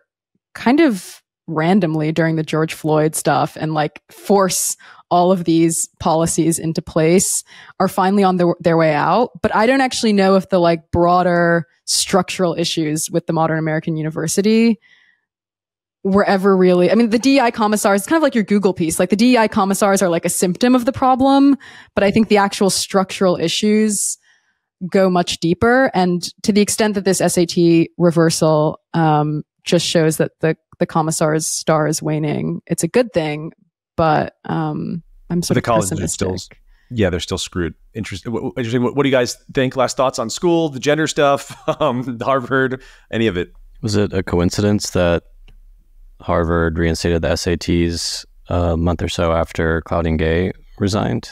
kind of randomly during the George Floyd stuff and like force all of these policies into place are finally on their way out. But I don't actually know if the like broader structural issues with the modern American university were ever really, I mean, the DEI commissars, it's kind of like your Google piece. Like the DEI commissars are like a symptom of the problem, but I think the actual structural issues go much deeper. And to the extent that this SAT reversal just shows that the commissar's star is waning, it's a good thing, but I'm sort of pessimistic. They're still screwed. Interesting. What do you guys think? Last thoughts on school, the gender stuff, Harvard, any of it? Was it a coincidence that Harvard reinstated the SATs a month or so after Claudine Gay resigned?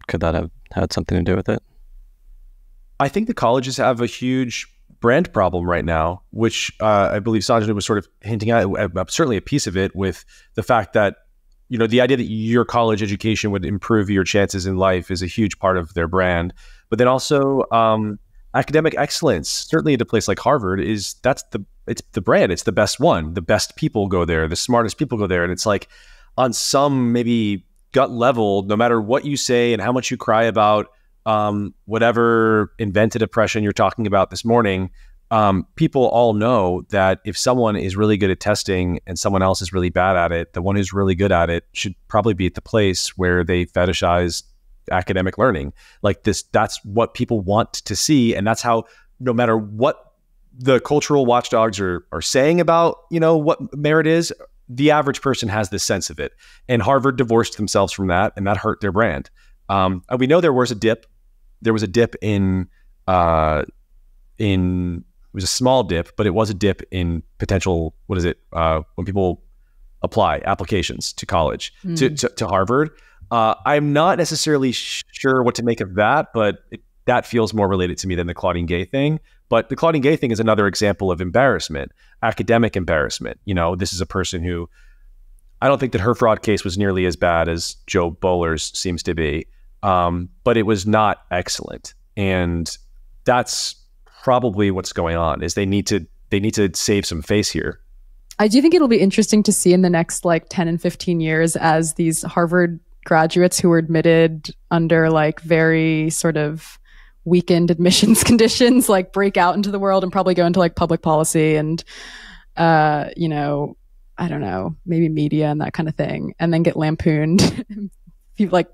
Could that have had something to do with it? I think the colleges have a huge brand problem right now, which I believe Sanjana was sort of hinting at, certainly a piece of it, with the fact that, the idea that your college education would improve your chances in life is a huge part of their brand. But then also academic excellence, certainly at a place like Harvard, it's the brand. It's the best one. The best people go there. The smartest people go there. And it's like on some maybe gut level, no matter what you say and how much you cry about whatever invented oppression you're talking about this morning, people all know that if someone is really good at testing and someone else is really bad at it, the one who's really good at it should probably be at the place where they fetishize academic learning. Like this, that's what people want to see. And that's how, no matter what the cultural watchdogs are saying about, what merit is, the average person has this sense of it. And Harvard divorced themselves from that, and that hurt their brand. We know there was a dip there was a dip it was a small dip, but it was a dip in potential, when people apply applications to college, to Harvard. I'm not necessarily sure what to make of that, but that feels more related to me than the Claudine Gay thing. But the Claudine Gay thing is another example of embarrassment, academic embarrassment. This is a person who, I don't think that her fraud case was nearly as bad as Joe Bowler's seems to be, but it was not excellent. And that's probably what's going on, is they need to save some face here. I do think it'll be interesting to see in the next 10 and 15 years as these Harvard graduates who were admitted under very sort of weakened admissions conditions break out into the world and probably go into public policy and I don't know, maybe media and that kind of thing, and then get lampooned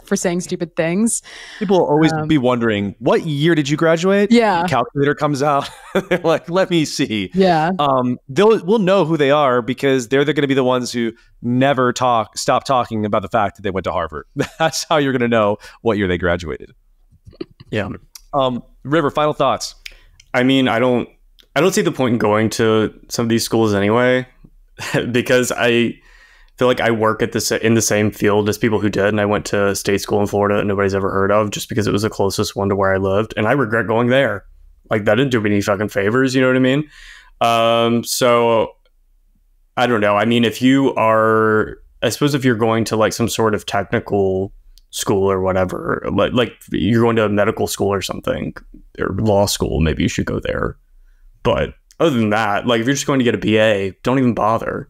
for saying stupid things. People will always be wondering, what year did you graduate? Yeah. The calculator comes out. Let me see. Yeah. We'll know who they are because they're going to be the ones who never stop talking about the fact that they went to Harvard. That's how you're going to know what year they graduated. Yeah. River, final thoughts. I mean, I don't see the point in going to some of these schools anyway, because I feel like I work in the same field as people who did, and I went to state school in Florida that nobody's ever heard of just because it was the closest one to where I lived, and I regret going there. That didn't do me any fucking favors, you know what I mean? So I don't know. I mean, if you're going to some sort of technical school or whatever, like you're going to a medical school or something, or law school, maybe you should go there. But other than that, if you're just going to get a BA, don't even bother.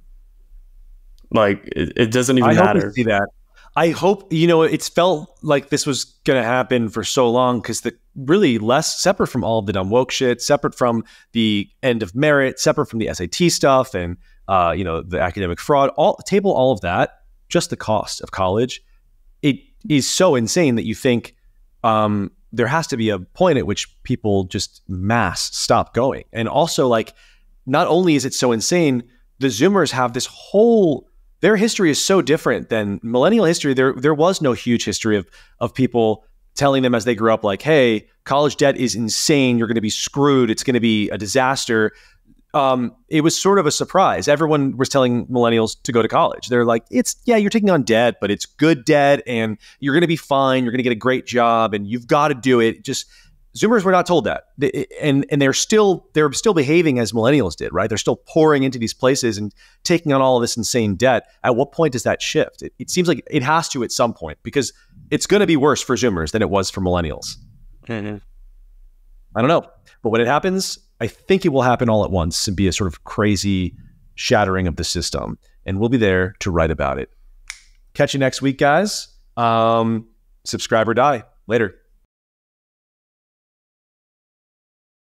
It doesn't even matter. I hope we see that. I hope, it's felt like this was going to happen for so long because really less separate from all of the dumb woke shit, separate from the end of merit, separate from the SAT stuff and, the academic fraud, all of that, just the cost of college. It is so insane that you think there has to be a point at which people just stop going. And also, not only is it so insane, the Zoomers have this their history is so different than millennial history. There was no huge history of people telling them as they grew up, hey, college debt is insane. You're going to be screwed. It's going to be a disaster. It was sort of a surprise. Everyone was telling millennials to go to college. They're like, you're taking on debt, but it's good debt and you're going to be fine. You're going to get a great job and you've got to do it. Just Zoomers were not told that. And they're still behaving as millennials did, right? They're still pouring into these places and taking on all of this insane debt. At what point does that shift? It seems like it has to at some point because it's going to be worse for Zoomers than it was for millennials. Mm-hmm. I don't know. But when it happens, I think it will happen all at once and be a sort of crazy shattering of the system. And we'll be there to write about it. Catch you next week, guys. Subscribe or die. Later.